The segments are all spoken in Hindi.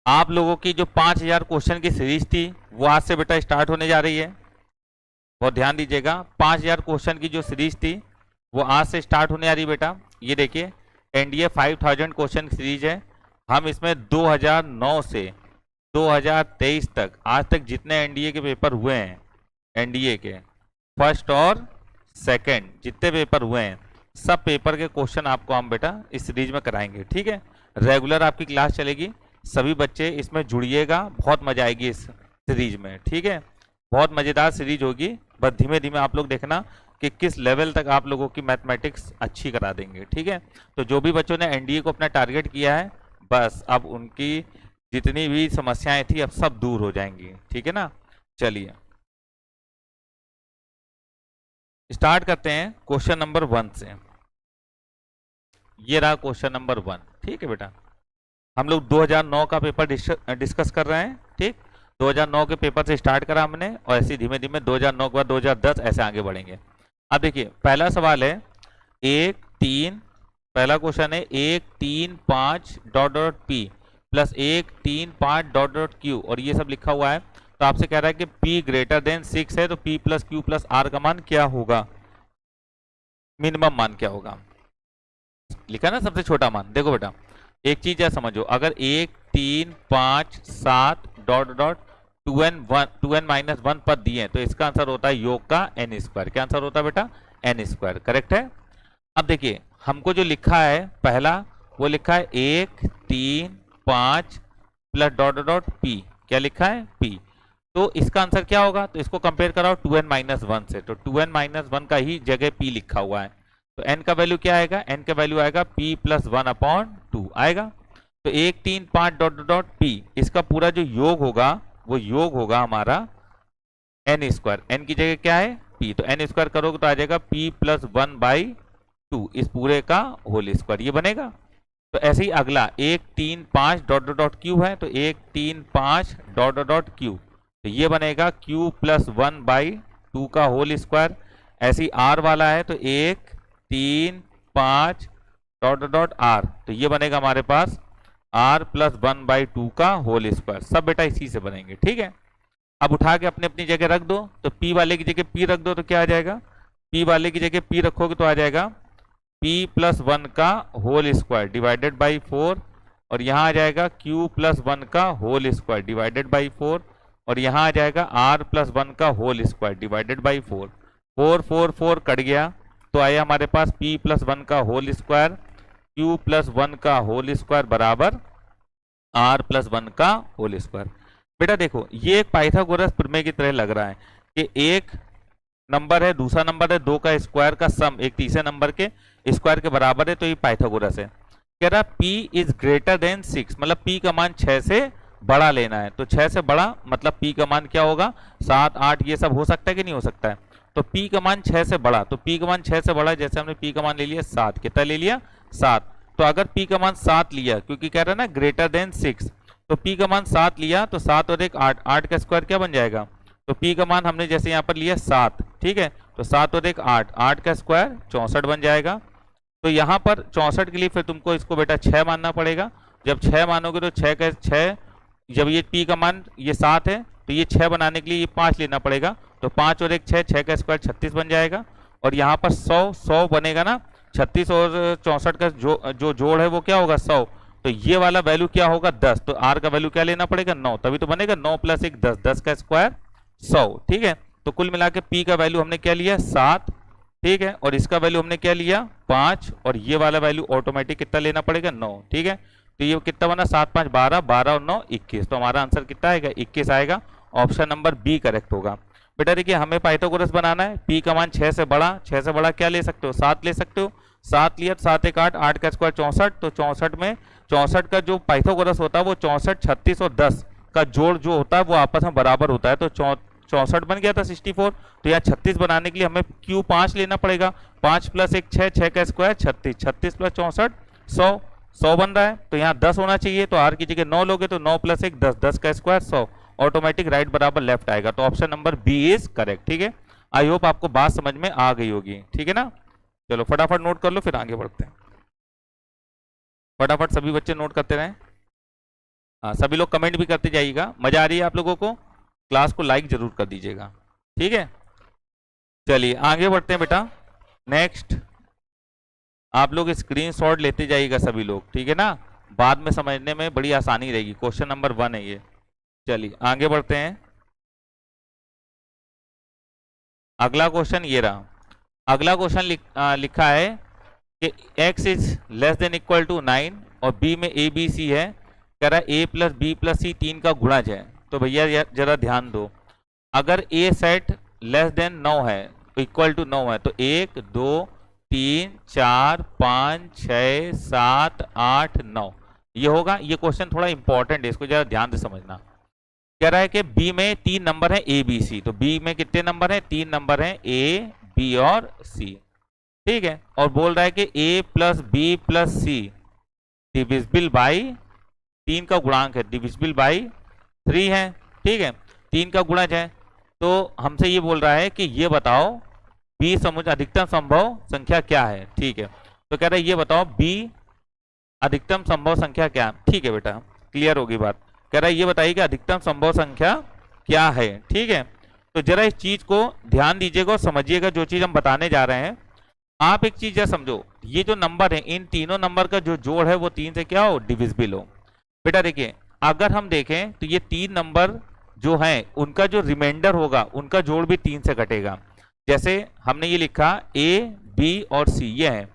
आप लोगों की जो 5000 क्वेश्चन की सीरीज थी वो आज से बेटा स्टार्ट होने जा रही है। बहुत ध्यान दीजिएगा, 5000 क्वेश्चन की जो सीरीज थी वो आज से स्टार्ट होने आ रही है बेटा। ये देखिए एनडीए 5000 क्वेश्चन की सीरीज है। हम इसमें 2009 से 2023 तक आज तक जितने एनडीए के पेपर हुए हैं, एनडीए के फर्स्ट और सेकंड जितने पेपर हुए हैं, सब पेपर के क्वेश्चन आपको हम बेटा इस सीरीज में कराएंगे। ठीक है, रेगुलर आपकी क्लास चलेगी, सभी बच्चे इसमें जुड़िएगा, बहुत मजा आएगी इस सीरीज में। ठीक है, बहुत मजेदार सीरीज होगी, बस धीमे धीमे आप लोग देखना कि किस लेवल तक आप लोगों की मैथमेटिक्स अच्छी करा देंगे। ठीक है, तो जो भी बच्चों ने एनडीए को अपना टारगेट किया है, बस अब उनकी जितनी भी समस्याएं थी अब सब दूर हो जाएंगी। ठीक है ना, चलिए स्टार्ट करते हैं क्वेश्चन नंबर 1 से। ये रहा क्वेश्चन नंबर 1। ठीक है बेटा, हम लोग 2009 का पेपर डिस्कस कर रहे हैं। ठीक, 2009 के पेपर से स्टार्ट करा हमने और ऐसे धीमे धीमे 2009 के बाद 2010 ऐसे आगे बढ़ेंगे। अब देखिए पहला सवाल है 1 3, पहला क्वेश्चन है 1 3 5 dot dot P plus 1 3 5 dot dot Q, और ये सब लिखा हुआ है। तो आपसे कह रहा है कि p ग्रेटर देन 6 है, तो p plus Q plus R का मान क्या होगा, मिनिमम मान क्या होगा। लिखा ना सबसे छोटा मान। देखो बेटा एक चीज है समझो, अगर 1 3 5 7 डॉट डॉट 2n माइनस 1 पद दिए तो इसका आंसर होता है योग का n स्क्वायर। क्या आंसर होता है बेटा, n स्क्वायर, करेक्ट है। अब देखिए हमको जो लिखा है पहला वो लिखा है 1 3 5 प्लस डॉट डॉट p, क्या लिखा है p, तो इसका आंसर क्या होगा, तो इसको कंपेयर कराओ 2n माइनस 1 से, तो 2n माइनस 1 का ही जगह p लिखा हुआ है, तो n का वैल्यू क्या आएगा, n का वैल्यू आएगा p प्लस 1 अपॉन 2 आएगा। तो 1 3 5 डॉट डॉट p, इसका पूरा जो योग होगा वो योग होगा हमारा n स्क्वायर, n की जगह क्या है p, तो n स्क्वायर करोगे तो आ जाएगा p प्लस 1 बाई 2, इस पूरे का होल स्क्वायर, ये बनेगा। तो ऐसे ही अगला 1 3 5 डॉट डॉट क्यू है, तो 1 3 5 डॉट डॉट क्यू, तो ये बनेगा q प्लस 1 बाई 2 का होल स्क्वायर। ऐसे ही r वाला है तो 1 3 5 डॉट डॉट r, तो ये बनेगा हमारे पास r प्लस 1 बाई 2 का होल स्क्वायर, सब बेटा इसी से बनेंगे। ठीक है, अब उठा के अपनी अपनी जगह रख दो, तो p वाले की जगह p रख दो तो क्या आ जाएगा, p वाले की जगह p रखोगे तो आ जाएगा p प्लस 1 का होल स्क्वायर डिवाइडेड बाई 4, और यहाँ आ जाएगा q प्लस 1 का होल स्क्वायर डिवाइडेड बाई 4, और यहाँ आ जाएगा r प्लस 1 का whole square divided by 4। 4 4 4 cut गया तो आया हमारे पास p प्लस 1 का होल स्क्वायर, q प्लस 1 का होल स्क्वायर बराबर r प्लस 1 का होल स्क्वायर। बेटा देखो ये एक पाइथागोरस प्रमेय की तरह लग रहा है कि एक नंबर है, दूसरा नंबर है, दो का स्क्वायर का सम एक तीसरे नंबर के स्क्वायर के बराबर है, तो ये पाइथागोरस है। कह रहा p इज ग्रेटर देन 6, मतलब p का मान 6 से बड़ा लेना है, तो 6 से बड़ा मतलब p का मान क्या होगा 7 8, ये सब हो सकता है कि नहीं हो सकता है, तो p का मान 6 से बड़ा, तो p का मान 6 से बड़ा, जैसे हमने p का मान ले लिया 7, कितना ले लिया 7, तो अगर p का मान 7 लिया, क्योंकि कह रहा है ना ग्रेटर देन 6, तो p का मान 7 लिया तो 7 और 1 8, 8 का स्क्वायर क्या बन जाएगा, तो p का मान हमने जैसे यहाँ पर लिया 7, ठीक है, तो 7 और 1 8, 8 का स्क्वायर 64 बन जाएगा। तो यहाँ पर 64 के लिए फिर तुमको इसको बेटा 6 मानना पड़ेगा, जब 6 मानोगे तो 6 का 6, जब ये p का मान ये 7 है तो ये 6 बनाने के लिए ये 5 लेना पड़ेगा, तो 5 और 1 6, 6 का स्क्वायर 36 बन जाएगा, और यहाँ पर 100 बनेगा ना, 36 और 64 का जो जोड़ है वो क्या होगा 100, तो ये वाला वैल्यू क्या होगा 10, तो r का वैल्यू क्या लेना पड़ेगा 9, तभी तो बनेगा 9 प्लस 1 10, 10 का स्क्वायर 100। ठीक है, तो कुल मिला के p का वैल्यू हमने क्या लिया 7, ठीक है, और इसका वैल्यू हमने क्या लिया 5, और ये वाला वैल्यू ऑटोमेटिक कितना लेना पड़ेगा 9। ठीक है, तो ये कितना बना 7 5 12, 12 और 9 21, तो हमारा आंसर कितना आएगा 21 आएगा, ऑप्शन नंबर बी करेक्ट होगा। बेटा देखिए हमें पाइथागोरस बनाना है, p का मान 6 से बड़ा, 6 से बड़ा क्या ले सकते हो 7 ले सकते हो, 7 लिया 7 1 8, 8 का स्क्वायर 64, तो 64 में 64 का जो पाइथागोरस होता है वो 64 36 और 10 का जोड़ जो होता है वो आपस में बराबर होता है, तो 64 बन गया था 64, तो यहाँ 36 बनाने के लिए हमें q 5 लेना पड़ेगा, 5 प्लस 1 6, 6 का स्क्वायर 36, 36 प्लस 64 100, 100 बन रहा है, तो यहाँ 10 होना चाहिए, तो r की जगह 9 लोगे तो 9 प्लस 1 10, 10 का स्क्वायर 100, ऑटोमेटिक राइट बराबर लेफ्ट आएगा, तो option number B is correct. ठीक है, आई होप आपको बात समझ में आ गई होगी। ठीक है ना, चलो फटाफट नोट कर लो फिर आगे बढ़ते हैं, फटाफट सभी बच्चे नोट करते रहें। हाँ, सभी लोग कमेंट भी करते जाइएगा। मजा आ रही है आप लोगों को? क्लास को लाइक जरूर कर दीजिएगा, ठीक है। चलिए आगे बढ़ते हैं बेटा। नेक्स्ट आप लोग स्क्रीनशॉट लेते जाइएगा सभी लोग, ठीक है ना, बाद में समझने में बड़ी आसानी रहेगी। क्वेश्चन नंबर 1 है ये। चलिए आगे बढ़ते हैं। अगला क्वेश्चन ये रहा। अगला क्वेश्चन लिखा है कि x is less than equal to 9 और b में a b c है। कह रहा है a प्लस बी प्लस सी 3 का गुणज है। तो भैया जरा ध्यान दो, अगर a सेट लेस देन 9 है तो इक्वल टू 9 है तो 1 2 3 4 5 6 7 8 9 ये होगा। ये क्वेश्चन थोड़ा इंपॉर्टेंट है, इसको जरा ध्यान से समझना। कह रहा है कि b में 3 नंबर है a b c, तो b में कितने नंबर हैं? 3 नंबर हैं a b और c, ठीक है। और बोल रहा है कि a plus B plus C divisible by 3 का गुणांक है, डिविजिबल बाई 3 है, ठीक है, 3 का गुणज है। तो हमसे ये बोल रहा है कि ये बताओ b समुच्चय अधिकतम संभव संख्या क्या है, ठीक है। तो कह रहा है ये बताओ b अधिकतम संभव संख्या क्या, ठीक है बेटा, क्लियर होगी बात। कह रहा है ये बताइए कि अधिकतम संभव संख्या क्या है, ठीक है। तो जरा इस चीज को ध्यान दीजिएगा और समझिएगा जो चीज हम बताने जा रहे हैं। आप एक चीज जरा समझो, ये जो नंबर है इन तीनों नंबर का जो जोड़ है वो 3 से क्या हो? डिविजिबल हो। बेटा देखिए, अगर हम देखें तो ये 3 नंबर जो हैं उनका जो रिमाइंडर होगा उनका जोड़ भी 3 से कटेगा। जैसे हमने ये लिखा a b और c ये है,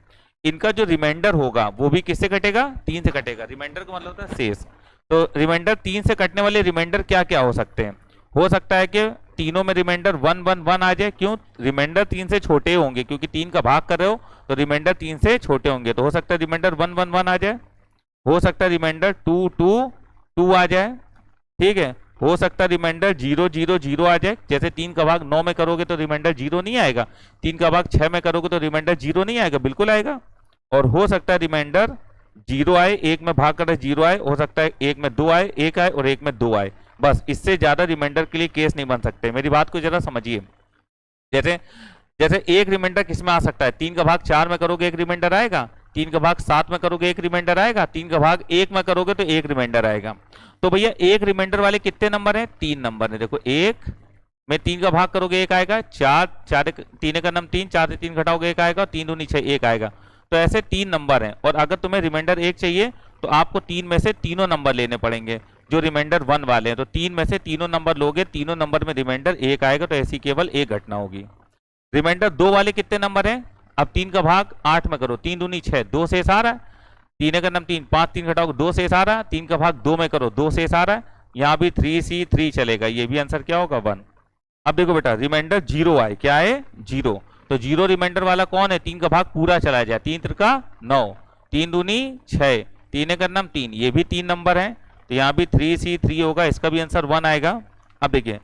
इनका जो रिमाइंडर होगा वो भी किससे कटेगा? 3 से कटेगा। रिमाइंडर का मतलब होता है शेष। तो रिमाइंडर 3 से कटने वाले रिमाइंडर क्या क्या हो सकते हैं? हो सकता है कि तीनों में रिमाइंडर 1 1 1 आ जाए। क्यों? रिमाइंडर 3 से छोटे होंगे, क्योंकि 3 का भाग कर रहे हो तो रिमाइंडर 3 से छोटे होंगे। तो हो सकता है रिमाइंडर 1 1 1 आ जाए, हो सकता है रिमाइंडर 2 2 2 आ जाए, ठीक है। हो सकता है रिमाइंडर 0 0 0 आ जाए। जैसे 3 का भाग 9 में करोगे तो रिमाइंडर 0 नहीं आएगा, 3 का भाग 6 में करोगे तो रिमाइंडर 0 नहीं आएगा, बिल्कुल आएगा। और हो सकता है रिमाइंडर 0 आए, 1 में भाग कर 0 आए, हो सकता है 1 में 2 आए, 1 आए और 1 में 2 आए। बस इससे ज्यादा रिमाइंडर के लिए केस नहीं बन सकते। मेरी बात को जरा समझिए। जैसे जैसे एक रिमाइंडर किस में आ सकता है? 3 का भाग 4 में करोगे 1 रिमाइंडर आएगा, 3 का भाग 7 में करोगे 1 रिमाइंडर आएगा, 3 का भाग 1 में करोगे तो 1 रिमाइंडर आएगा। तो भैया एक रिमाइंडर वाले कितने नंबर हैं? 3 नंबर है। देखो 1 में 3 का भाग करोगे 1 आएगा, 4 4 3 का नाम 3, 4 से 3 घटाओगे 1 आएगा, 3 दूनी 6 1 आएगा। तो ऐसे 3 नंबर हैं। और अगर तुम्हें रिमाइंडर 1 चाहिए तो आपको 3 में से तीनों नंबर लेने पड़ेंगे जो रिमाइंडर 1 वाले हैं। तो 3 में से तीनों नंबर लोगे, तीनों नंबर में रिमाइंडर 1 आएगा, तो ऐसी केवल एक घटना होगी। रिमाइंडर 2 वाले कितने नंबर हैं? अब 3 का भाग 8 में करो, 3 दूनी 6, 2 शेष आ रहा है, 3 का नाम 3, 5 3 घटाओगे 2 शेष आ रहा है, 3 का भाग 2 में करो 2 शेष आ रहा है, यहाँ भी 3C3 चलेगा, ये भी आंसर क्या होगा? 1। अब देखो बेटा रिमाइंडर 0 आए, क्या है? 0। तो 0 रिमाइंडर वाला कौन है? 3 का भाग पूरा चला जाए, 3 त्रिका 9, 3 दूनी 6, 3 का नाम 3, ये भी 3 नंबर है, तो यहाँ भी 3C3 होगा, इसका भी आंसर 1 आएगा। अब देखिए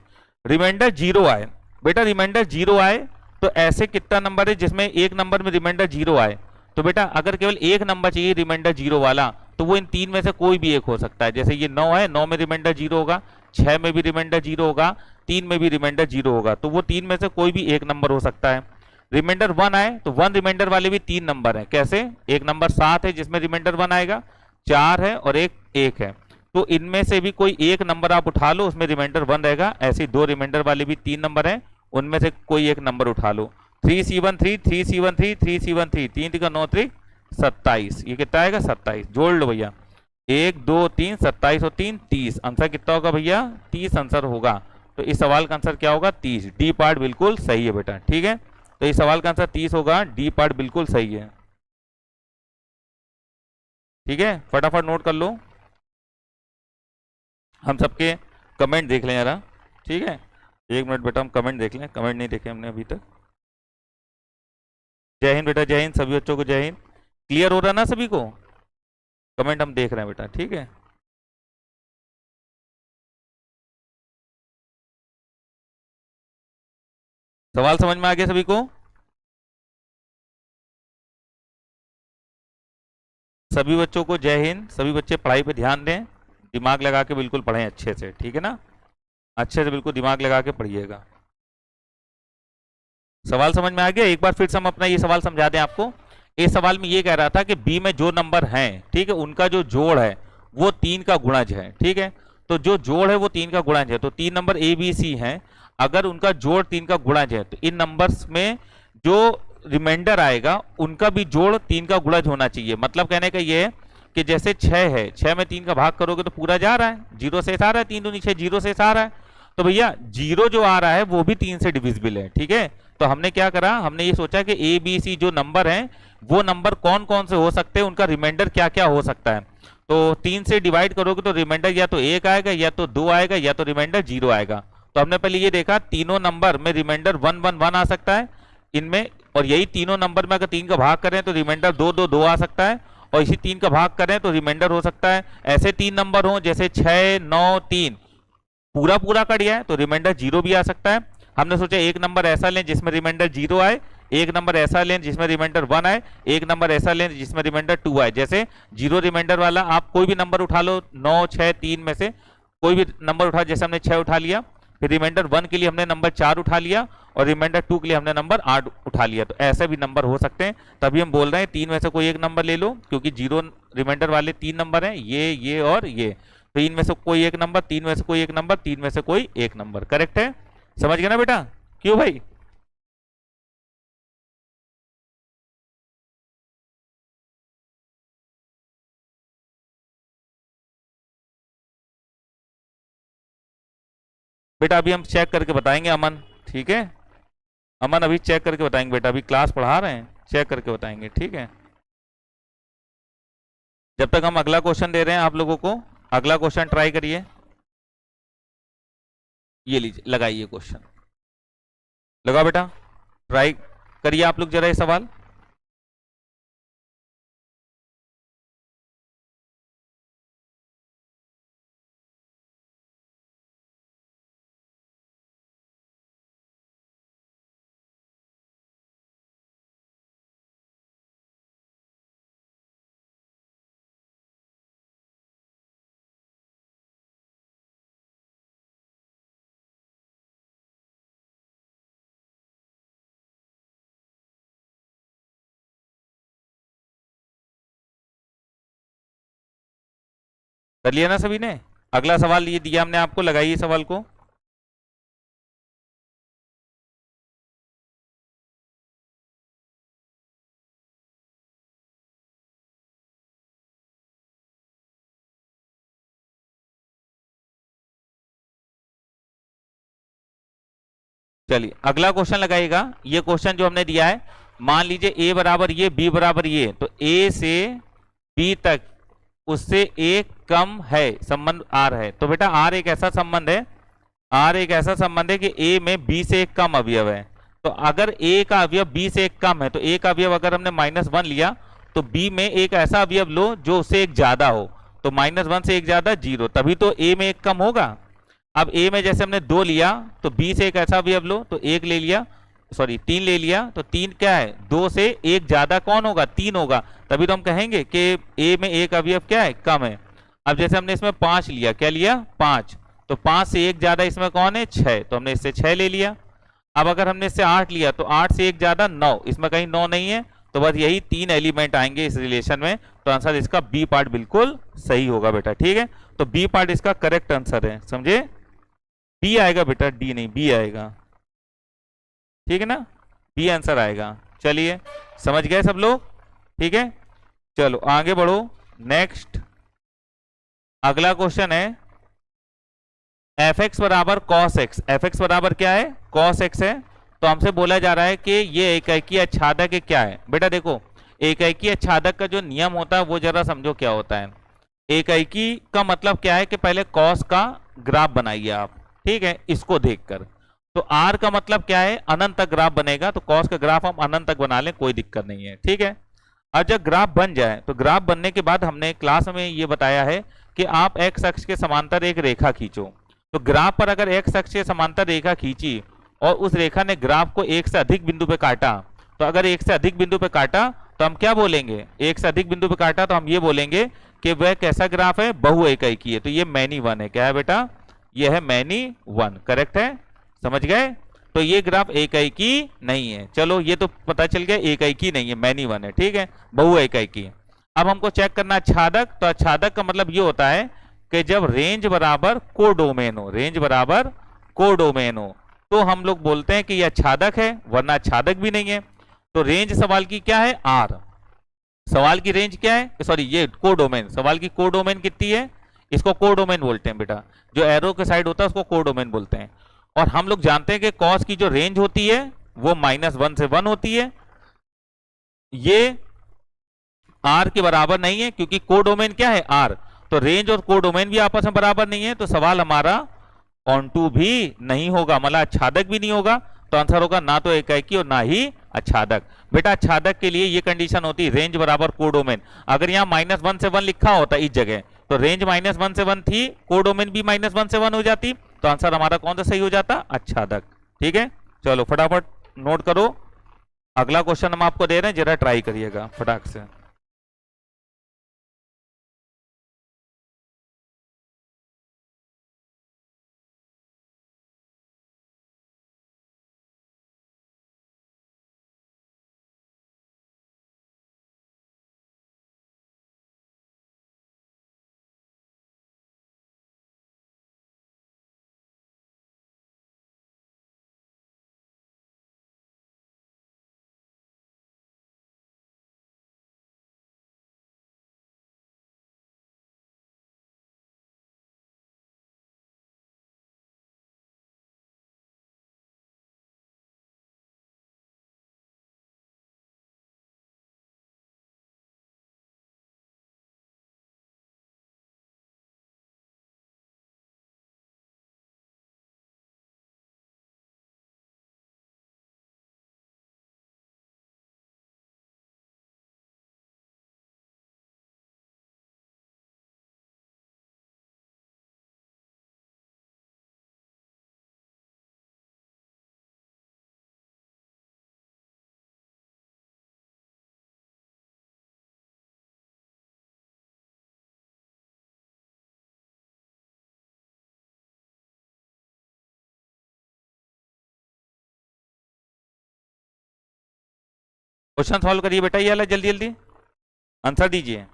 रिमाइंडर 0 आए, बेटा रिमाइंडर 0 आए तो ऐसे कितना नंबर है जिसमें एक नंबर में रिमाइंडर 0 आए? तो बेटा अगर केवल एक नंबर चाहिए रिमाइंडर 0 वाला तो वो इन 3 में से कोई भी एक हो सकता है। जैसे ये 9 है, 9 में रिमाइंडर 0 होगा, 6 में भी रिमाइंडर 0 होगा, 3 में भी रिमाइंडर 0 होगा, तो वो 3 में से कोई भी एक नंबर हो सकता है। रिमाइंडर 1 आए तो 1 रिमाइंडर वाले भी 3 नंबर है। कैसे? एक नंबर 7 है जिसमें रिमाइंडर 1 आएगा, 4 है और एक 1 है, तो इनमें से भी कोई एक नंबर आप उठा लो, उसमें रिमाइंडर 1 रहेगा। ऐसे 2 रिमाइंडर वाले भी 3 नंबर है, उनमें से कोई एक नंबर उठा लो। 3C13 3C13 3C13, 3 3 का 9 3 27, ये कितना आएगा? 27। जोड़ लो भैया, 1 2 3 27 और 3 30। आंसर कितना होगा भैया? 30 आंसर होगा। तो इस सवाल का आंसर क्या होगा? 30। डी पार्ट बिल्कुल सही है बेटा, ठीक है। तो इस सवाल का आंसर 30 होगा, डी पार्ट बिल्कुल सही है, ठीक है। फटाफट नोट कर लो। हम सबके कमेंट देख लें जरा, ठीक है। 1 मिनट बेटा हम कमेंट देख लें, कमेंट नहीं देखे हमने अभी तक। जय हिंद बेटा, जय हिंद सभी बच्चों को, जय हिंद। क्लियर हो रहा ना सभी को? कमेंट हम देख रहे हैं बेटा, ठीक है। सवाल समझ में आ गया सभी को? सभी बच्चों को जय हिंद। सभी बच्चे पढ़ाई पे ध्यान दें, दिमाग लगा के बिल्कुल पढ़ें अच्छे से, ठीक है ना। अच्छे से बिल्कुल दिमाग लगा के पढ़िएगा। सवाल समझ में आ गया? एक बार फिर से हम अपना ये सवाल समझा दें आपको। इस सवाल में ये कह रहा था कि बी में जो नंबर हैं, ठीक है, उनका जो जोड़ है वो 3 का गुणज है, ठीक है। तो जो जोड़ है वो 3 का गुणज है, तो 3 नंबर ए बी सी है, अगर उनका जोड़ 3 का गुणज है तो इन नंबर्स में जो रिमाइंडर आएगा उनका भी जोड़ 3 का गुणज होना चाहिए। मतलब कहने का ये है कि जैसे 6 है, 6 में 3 का भाग करोगे तो पूरा जा रहा है, 0 से आ रहा है, 3 दूनी 6, 0 से आ रहा है, तो भैया 0 जो आ रहा है वो भी 3 से डिविजिबल है, ठीक है। तो हमने क्या करा, हमने ये सोचा कि ए बी सी जो नंबर हैं वो नंबर कौन कौन से हो सकते हैं, उनका रिमाइंडर क्या क्या हो सकता है। तो 3 से डिवाइड करोगे तो रिमाइंडर या तो 1 आएगा, या तो 2 आएगा, या तो रिमाइंडर 0 आएगा। तो हमने पहले ये देखा तीनों नंबर में रिमाइंडर 1 1 1 आ सकता है इनमें, और यही तीनों नंबर में अगर 3 का भाग करें तो रिमाइंडर 2 2 2 आ सकता है, और इसी 3 का भाग करें तो रिमाइंडर हो सकता है ऐसे 3 नंबर हो जैसे 6 9 3, पूरा पूरा कट गया है तो रिमाइंडर 0 भी आ सकता है। हमने सोचा एक नंबर ऐसा लें जिसमें रिमाइंडर 0 आए, एक नंबर ऐसा लें जिसमें रिमाइंडर 1 आए, एक नंबर ऐसा लें जिसमें रिमाइंडर 2 आए। जैसे 0 रिमाइंडर वाला आप कोई भी नंबर उठा लो, 9 6 3 में से कोई भी नंबर उठा, जैसे हमने 6 उठा लिया, फिर रिमाइंडर 1 के लिए हमने नंबर 4 उठा लिया, और रिमाइंडर 2 के लिए हमने नंबर 8 उठा लिया। तो ऐसे भी नंबर हो सकते हैं, तभी हम बोल रहे हैं 3 में से कोई एक नंबर ले लो, क्योंकि 0 रिमाइंडर वाले 3 नंबर हैं, ये और ये। तो इनमें से कोई एक नंबर, 3 में से कोई एक नंबर, 3 में से कोई एक नंबर, करेक्ट है। समझ गए ना बेटा, क्यों भाई? बेटा अभी हम चेक करके बताएंगे अमन, ठीक है। अमन अभी चेक करके बताएंगे बेटा, अभी क्लास पढ़ा रहे हैं, चेक करके बताएंगे, ठीक है। जब तक हम अगला क्वेश्चन दे रहे हैं आप लोगों को, अगला क्वेश्चन ट्राई करिए। ये लीजिए, लगाइए क्वेश्चन, लगाओ बेटा, ट्राई करिए आप लोग जरा ये सवाल। कर लिया ना सभी ने? अगला सवाल ये दिया हमने आपको, लगाइए सवाल को। चलिए अगला क्वेश्चन लगाइएगा। ये क्वेश्चन जो हमने दिया है, मान लीजिए ए बराबर ये, बी बराबर ये, तो ए से बी तक उससे एक कम है संबंध आर है। तो बेटा आर एक ऐसा संबंध है, आर एक ऐसा संबंध है कि ए में बी से एक कम अवयव है। तो अगर ए का अवयव बी से एक कम है, तो ए का अवयव अगर हमने -1 लिया, तो बी में एक ऐसा अवयव लो जो उससे एक ज्यादा हो। तो -1 से एक ज्यादा 0, तभी तो ए में एक कम होगा। अब ए में जैसे हमने 2 लिया, तो बी से एक ऐसा अवयव लो, तो 1 ले लिया, सॉरी 3 ले लिया, तो 3 क्या है, 2 से एक ज्यादा कौन होगा, 3 होगा, तभी तो हम कहेंगे कि ए में एक अवयव क्या है, कम है। अब जैसे हमने इसमें 5 लिया, क्या लिया, 5, तो 5 से एक ज्यादा इसमें कौन है, 6, तो हमने इससे 6 ले लिया। अब अगर हमने इससे 8 लिया, तो 8 से एक ज्यादा 9, इसमें कहीं 9 नहीं है, तो बस यही 3 एलिमेंट आएंगे इस रिलेशन में। तो आंसर इसका बी पार्ट बिल्कुल सही होगा बेटा, ठीक है। तो बी पार्ट इसका करेक्ट आंसर है, समझे। बी आएगा बेटा, डी नहीं, बी आएगा, ठीक है ना, बी आंसर आएगा। चलिए समझ गए सब लोग, ठीक है। चलो आगे बढ़ो, नेक्स्ट अगला क्वेश्चन है एफ एक्स बराबर कॉस एक्स। एफ एक्स बराबर क्या है, कॉस एक्स है। तो हमसे बोला जा रहा है कि ये एकाकी आच्छादक है, क्या है बेटा। देखो एकाकी आच्छादक का जो नियम होता है वो जरा समझो क्या होता है। एकाकी का मतलब क्या है कि पहले कॉस का ग्राफ बनाइए आप, ठीक है, इसको देखकर। तो आर का मतलब क्या है, अनंत तक ग्राफ बनेगा, तो कॉस का ग्राफ हम अनंत तक बना लें, कोई दिक्कत नहीं है, ठीक है। अब जब ग्राफ बन जाए, तो ग्राफ बनने के बाद हमने क्लास में ये बताया है कि आप एक्स अक्ष के समांतर एक रेखा खींचो। तो ग्राफ पर अगर एक्स अक्ष के समांतर रेखा खींची और उस रेखा ने ग्राफ को एक से अधिक बिंदु पे काटा, तो अगर एक से अधिक बिंदु पे काटा तो हम क्या बोलेंगे, एक से अधिक बिंदु पे काटा तो हम ये बोलेंगे कि वह कैसा ग्राफ है, बहुएकाकी है। तो ये मैनी वन है, क्या है बेटा, ये है मैनी वन, करेक्ट है, समझ गए। तो ये ग्राफ एकाकी नहीं है, चलो ये तो पता चल गया, एकाकी नहीं है, मैनी वन है, ठीक है, बहुएकाकी। अब हमको चेक करना आच्छादक, तो आच्छादक का मतलब ये होता है कि जब रेंज बराबर कोडोमेन हो, रेंज बराबर कोडोमेन हो, तो हम लोग बोलते हैं कि ये आच्छादक है, वरना आच्छादक भी नहीं है। तो रेंज सवाल की क्या है? आर। सवाल की रेंज क्या है? सॉरी, ये कोडोमेन, सवाल की कोडोमेन कितनी है? इसको कोडोमेन बोलते हैं बेटा, जो एरो के साइड होता है उसको कोडोमेन बोलते हैं। और हम लोग जानते हैं कि कॉस की जो रेंज होती है वो -1 से 1 होती है। ये आर के बराबर नहीं है क्योंकि कोडोमेन क्या है? आर। तो रेंज और कोडोमेन भी आपस में बराबर नहीं है, तो सवाल हमारा ऑनटू भी नहीं होगा, मतलब आच्छादक भी नहीं होगा। तो आंसर होगा ना तो एकाएकी और ना ही आच्छादक। बेटा आच्छादक के लिए ये कंडीशन होती है रेंज बराबर कोडोमेन। अगर यहाँ -1 से 1 लिखा होता इस जगह, तो रेंज -1 से 1 थी, कोडोमेन भी -1 से 1 हो जाती, तो आंसर हमारा कौन सा सही हो जाता? आच्छादक। ठीक है, चलो फटाफट नोट करो। अगला क्वेश्चन हम आपको दे रहे हैं, जरा ट्राई करिएगा फटाक से। क्वेश्चन सॉल्व करिए बेटा, ये वाला जल्दी जल्दी आंसर दीजिए।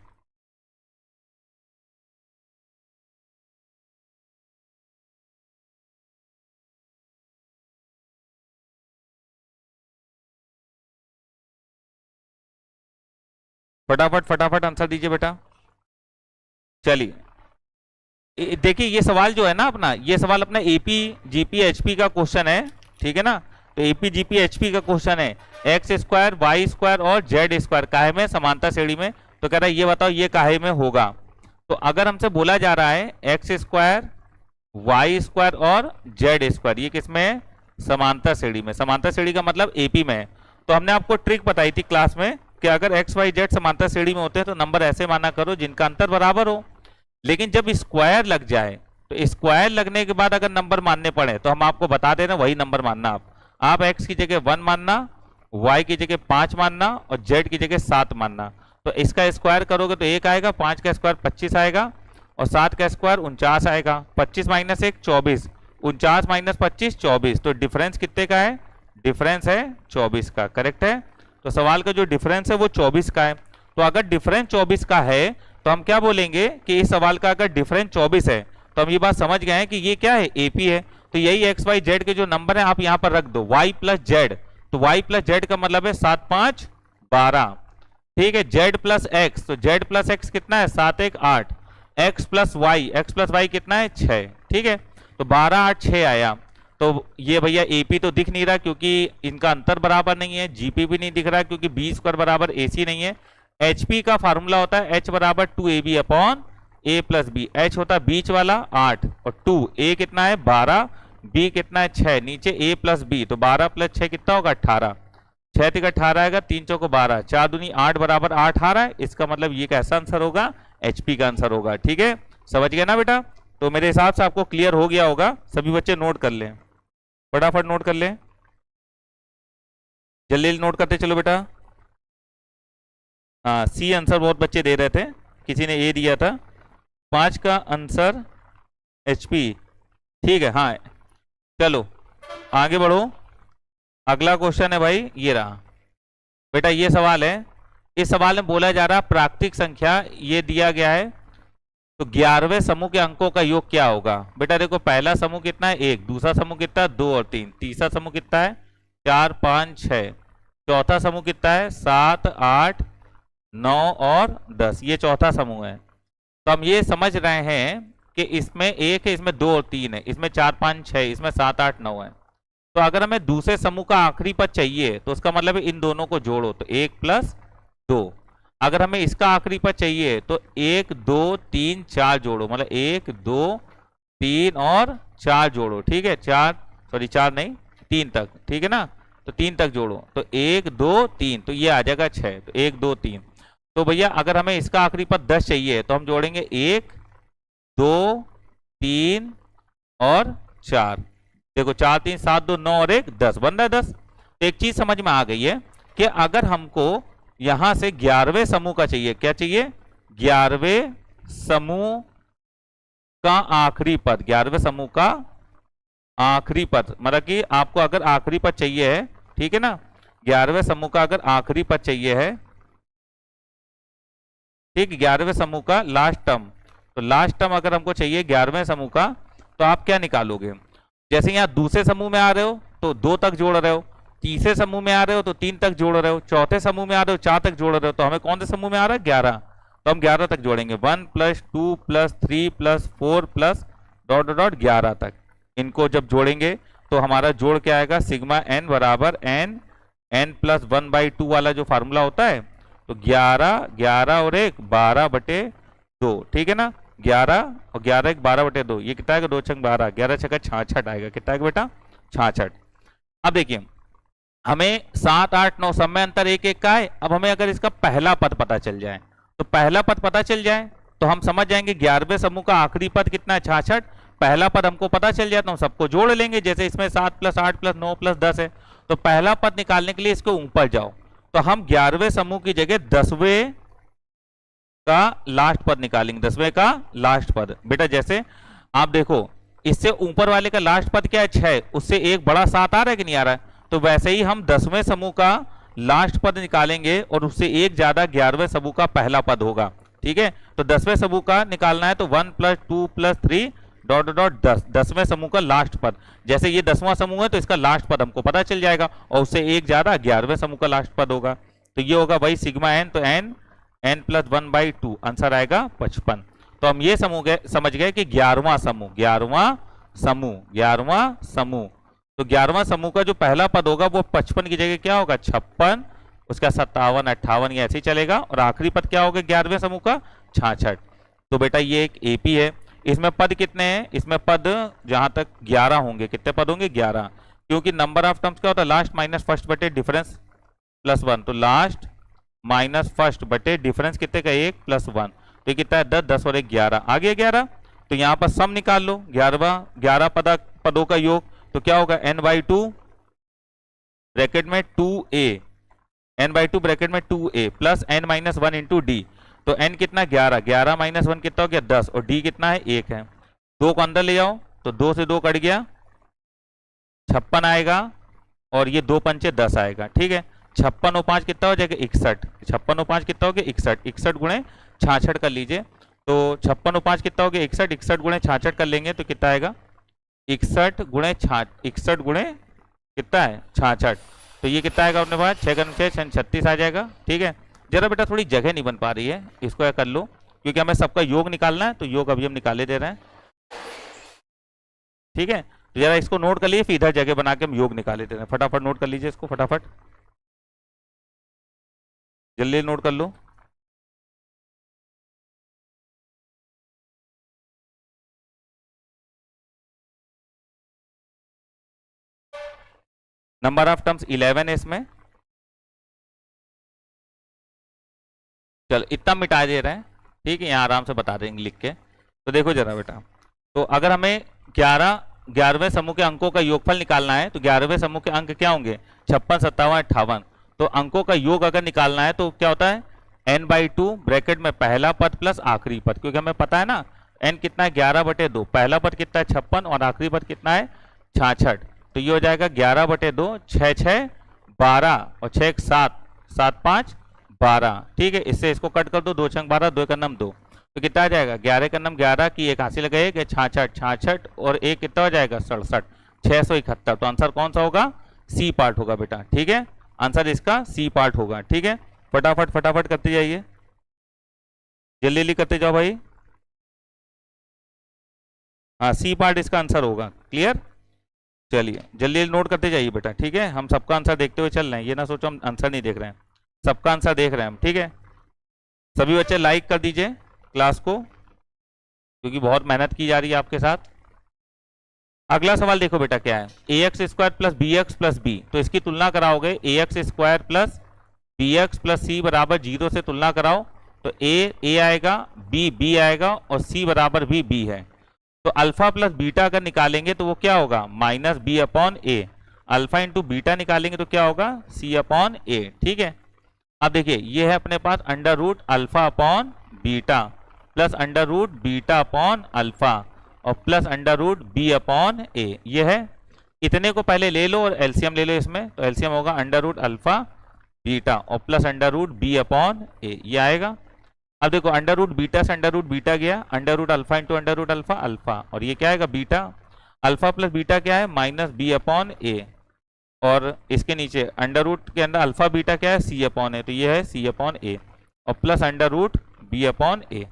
फटाफट फटाफट आंसर दीजिए बेटा। चलिए देखिए, ये सवाल जो है ना अपना, ये सवाल अपना एपी जीपी एचपी का क्वेश्चन है, ठीक है ना। तो एपी जीपी एचपी का क्वेश्चन है, एक्स स्क्वायर वाई स्क्वायर और जेड स्क्वायर काहे में? समांतर श्रेणी में। तो कह रहा है ये बताओ ये काहे में होगा। तो अगर हमसे बोला जा रहा है एक्स स्क्वायर वाई स्क्वायर और जेड स्क्वायर, ये किसमें है? समांतर श्रेणी में। समांतर श्रेणी का मतलब एपी में है। तो हमने आपको ट्रिक बताई थी क्लास में कि अगर एक्स वाई जेड समांतर श्रेणी में होते हैं तो नंबर ऐसे माना करो जिनका अंतर बराबर हो। लेकिन जब स्क्वायर लग जाए, तो स्क्वायर लगने के बाद अगर नंबर मानने पड़े तो हम आपको बता दे रहे हैं वही नंबर मानना। आप x की जगह 1 मानना, y की जगह 5 मानना और z की जगह 7 मानना। तो इसका स्क्वायर करोगे तो 1 आएगा, 5 का स्क्वायर 25 आएगा और 7 का स्क्वायर 49 आएगा। 25 माइनस 1 24, 49 माइनस 25 24। तो डिफरेंस कितने का है? डिफरेंस है 24 का। करेक्ट है। तो सवाल का जो डिफरेंस है वो 24 का है। तो अगर डिफरेंस 24 का है तो हम क्या बोलेंगे कि इस सवाल का अगर डिफरेंस 24 है तो हम ये बात समझ गए हैं कि ये क्या है? एपी है। तो यही एक्स वाई जेड के जो नंबर है आप यहाँ पर रख दो, y प्लस जेड। तो y प्लस जेड का मतलब है 7 5 12, ठीक है। z प्लस एक्स, तो z प्लस एक्स कितना है? 7 1 8। x प्लस वाई कितना है? 6, ठीक है। तो 12 8 6 आया। तो ये भैया एपी तो दिख नहीं रहा क्योंकि इनका अंतर बराबर नहीं है, जीपी भी नहीं दिख रहा क्योंकि बी स्क्वायर बराबर एसी नहीं है। एचपी का फार्मूला होता है h बराबर 2ab upon a plus B. H होता है बीच वाला 8 और 2, a कितना है? 12, b कितना है? 6, नीचे a प्लस बी। तो 12 प्लस 6 कितना होगा? 18। 6 तिक 18 आएगा, 3 चौको 12, 4 दूनी 8 बराबर 8 आ रहा है। इसका मतलब ये कैसा आंसर होगा? एचपी का आंसर होगा। ठीक है, समझ गए ना बेटा? तो मेरे हिसाब से आपको क्लियर हो गया होगा। सभी बच्चे नोट कर लें, फटाफट नोट कर लें, जल्दी जल्दी नोट करते चलो बेटा। हाँ, सी आंसर बहुत बच्चे दे रहे थे, किसी ने ए दिया था। 5 का आंसर एचपी, ठीक है। हाँ चलो आगे बढ़ो। अगला क्वेश्चन है भाई, ये रहा बेटा। ये सवाल है इस सवाल में बोला जा रहा प्राकृतिक संख्या ये दिया गया है, तो 11वें समूह के अंकों का योग क्या होगा। बेटा देखो, पहला समूह कितना है 1, दूसरा समूह कितना है 2 और 3, तीसरा समूह कितना है 4 5 6, चौथा समूह कितना है 7 8 9 और 10, ये चौथा समूह है। तो हम ये समझ रहे हैं कि इसमें 1 है, इसमें 2 और 3 है, इसमें 4 5 6, इसमें 7 8 9 है। तो अगर हमें दूसरे समूह का आखिरी पद चाहिए तो उसका मतलब इन दोनों को जोड़ो, तो 1 + 2। अगर हमें इसका आखिरी पद चाहिए तो 1 2 3 4 जोड़ो, मतलब 1 2 3 और 4 जोड़ो, ठीक है। 4 नहीं 3 तक, ठीक है ना, तो 3 तक जोड़ो, तो 1 2 3, तो ये आ जाएगा 6, तो 1 2 3। तो भैया अगर हमें इसका आखिरी पद 10 चाहिए तो हम जोड़ेंगे 1 2 3 और 4, देखो 4 3 7 2 9 और 1 10, बन रहा है 10। तो एक चीज समझ में आ गई है कि अगर हमको यहां से 11वें समूह का चाहिए, क्या चाहिए 11वें समूह का आखिरी पद, 11वें समूह का आखिरी पद, मतलब कि आपको अगर आखिरी पद चाहिए है, ठीक है ना, 11वें समूह का अगर आखिरी पद चाहिए है, ठीक, 11वें समूह का लास्ट टर्म, तो लास्ट टर्म अगर हमको चाहिए 11वें समूह का, तो आप क्या निकालोगे। जैसे यहां दूसरे समूह में आ रहे हो तो 2 तक जोड़ रहे हो, तीसरे समूह में आ रहे हो तो 3 तक जोड़ रहे हो, चौथे समूह में आ रहे हो 4 तक जोड़ रहे हो, तो हमें कौन से समूह में आ रहा है 11, तो हम 11 तक जोड़ेंगे, 1 + 2 + 3 + 4 + ... 11 तक। इनको जब जोड़ेंगे तो हमारा जोड़ क्या आएगा, सिग्मा n बराबर n + 1/2 वाला जो फार्मूला होता है, तो 11 11 और 1 12/2, ठीक है ना, 11 और 11 1 12/2, ये कितना आएगा 2 × 12, 11 × 6 66 आएगा, कितना आएगा बेटा 66। अब देखिए हमें 7 8 9 सब में अंतर 1 1 का है। अब हमें अगर इसका पहला पद पता चल जाए, तो पहला पद पता चल जाए तो हम समझ जाएंगे 11वें समूह का आखिरी पद कितना है 66, पहला पद हमको पता चल जाए तो हम सबको जोड़ लेंगे, जैसे इसमें 7 + 8 + 9 + 10 है, तो पहला पद निकालने के लिए इसको ऊपर जाओ, तो हम 11वें समूह की जगह 10वें का लास्ट पद निकालेंगे, 10वें का लास्ट पद। बेटा जैसे आप देखो इससे ऊपर वाले का लास्ट पद क्या है 6, उससे एक बड़ा 7 आ रहा है कि नहीं आ रहा है, तो वैसे ही हम 10वें समूह का लास्ट पद निकालेंगे और उससे एक ज्यादा 11वें समूह का पहला पद होगा, ठीक है। तो 10वें समूह का निकालना है तो 1 + 2 + 3 ... 10, 10वें समूह का लास्ट पद, जैसे ये 10वां समूह है तो इसका लास्ट पद हमको पता चल जाएगा और उससे एक ज्यादा 11वें समूह का लास्ट पद होगा, तो ये होगा भाई सिग्मा n, तो n + 1/2, आंसर आएगा 55। तो हम ये समझ गए कि 11वां समूह, 11वां समूह, तो 11वां समूह का जो पहला पद होगा वो 55 की जगह क्या होगा 56, उसका 57 58 ये ऐसे ही चलेगा, और आखिरी पद क्या होगा 11वें समूह का 66। तो बेटा ये एक एपी है। इसमें पद कितने हैं, इसमें पद जहां तक 11 होंगे, कितने पद होंगे 11, क्योंकि नंबर ऑफ टर्म्स क्या होता है लास्ट माइनस फर्स्ट बटे डिफरेंस +1, तो लास्ट माइनस फर्स्ट बटे डिफरेंस कितने का 1 + 1, तो ये कितना है 10 10 और 1 11, आगे 11, तो यहाँ पर सम निकाल लो 11 पदों का योग, तो क्या होगा n/2 ब्रैकेट में 2a, n/2 ब्रैकेट में 2a + n - 1 × d, तो n कितना 11, 11 - 1 कितना हो गया 10, और d कितना है 1 है, 2 को अंदर ले जाओ तो 2 से 2 कट गया 56 आएगा, और ये 2 पंचे 10 आएगा, ठीक है। 56 और 5 कितना हो जाएगा 61, 56 और 5 कितना हो गया 61, 61 गुणे 66 कर लीजिए, तो 56 और 5 कितना हो गया 61, 61 गुणे 66 कर लेंगे तो कितना आएगा 61 गुणे कितना है 66, तो ये कितना आएगा अपने पास 6 × 6 = 36 आ जाएगा, ठीक है। जरा बेटा थोड़ी जगह नहीं बन पा रही है, इसको कर लो, क्योंकि हमें सबका योग निकालना है, तो योग अभी हम निकाले दे रहे हैं, ठीक है। तो जरा इसको नोट कर लीजिए, फिर इधर जगह बना के हम योग निकाले दे रहे हैं, फटाफट नोट कर लीजिए इसको, फटाफट जल्दी नोट कर लो। नंबर ऑफ टर्म्स 11 है इसमें, चलो इतना मिटा दे रहे हैं, ठीक है, यहाँ आराम से बता देंगे लिख के। तो देखो जरा बेटा, तो अगर हमें 11वें समूह के अंकों का योगफल निकालना है, तो 11वें समूह के अंक क्या होंगे 56 57 58, तो अंकों का योग अगर निकालना है तो क्या होता है n/2 ब्रैकेट में पहला पद प्लस आखिरी पद, क्योंकि हमें पता है ना n कितना है 11/2, पहला पद कितना है 56 और आखिरी पद कितना है 66, तो ये हो जाएगा 11/2, 6 6 12 और 6 7 7 5 12, ठीक है। इससे इसको कट कर दो, 2 छंग 12, 2 का नम 2, तो कितना आ जाएगा 11 का नम 11 की एक हासिल गए 66, 66 और एक कितना हो जाएगा 67, 671। तो आंसर कौन सा होगा? सी पार्ट होगा बेटा, ठीक है। आंसर इसका सी पार्ट होगा, ठीक है। फटाफट फटाफट करते जाइए, जल्दी जल्दी करते जाओ भाई। हाँ, सी पार्ट इसका आंसर होगा, क्लियर। चलिए जल्दी जल्दी नोट करते जाइए बेटा, ठीक है। हम सबका आंसर देखते हुए चल रहे हैं, ये ना सोचो हम आंसर नहीं देख रहे हैं, सबका आंसर देख रहे हैं हम, ठीक है। सभी बच्चे लाइक कर दीजिए क्लास को, क्योंकि बहुत मेहनत की जा रही है आपके साथ। अगला सवाल देखो बेटा क्या है, A X square plus B X plus B, तो इसकी तुलना कराओगे A X square plus B X plus C बराबर 0 से तुलना कराओ, तो ए आएगा, बी आएगा और सी बराबर भी बी है। तो अल्फा प्लस बीटा अगर निकालेंगे तो वो क्या होगा? माइनस बी अपॉन ए। अल्फा इंटू बीटा निकालेंगे तो क्या होगा? सी अपॉन ए, ठीक है। अब देखिए ये है अपने पास under root alpha upon beta plus under root beta upon alpha और plus under root B upon A, ये है। इतने को पहले ले लो और एलसीएम ले लो इसमें, तो एलसीएम होगा अंडर रूट अल्फा बीटा और plus under root B upon A, ये आएगा। अब देखो अंडर रूट बीटा से अंडर रूट बीटा गया, under root alpha into under root alpha alpha, और ये क्या आएगा? बीटा। अल्फा प्लस बीटा क्या है? माइनस बी अपॉन ए, और इसके नीचे अंडर रूट के अंदर अल्फा बीटा क्या है? सी अपॉन ए, तो ये है सी अपॉन ए और plus under root B upon A.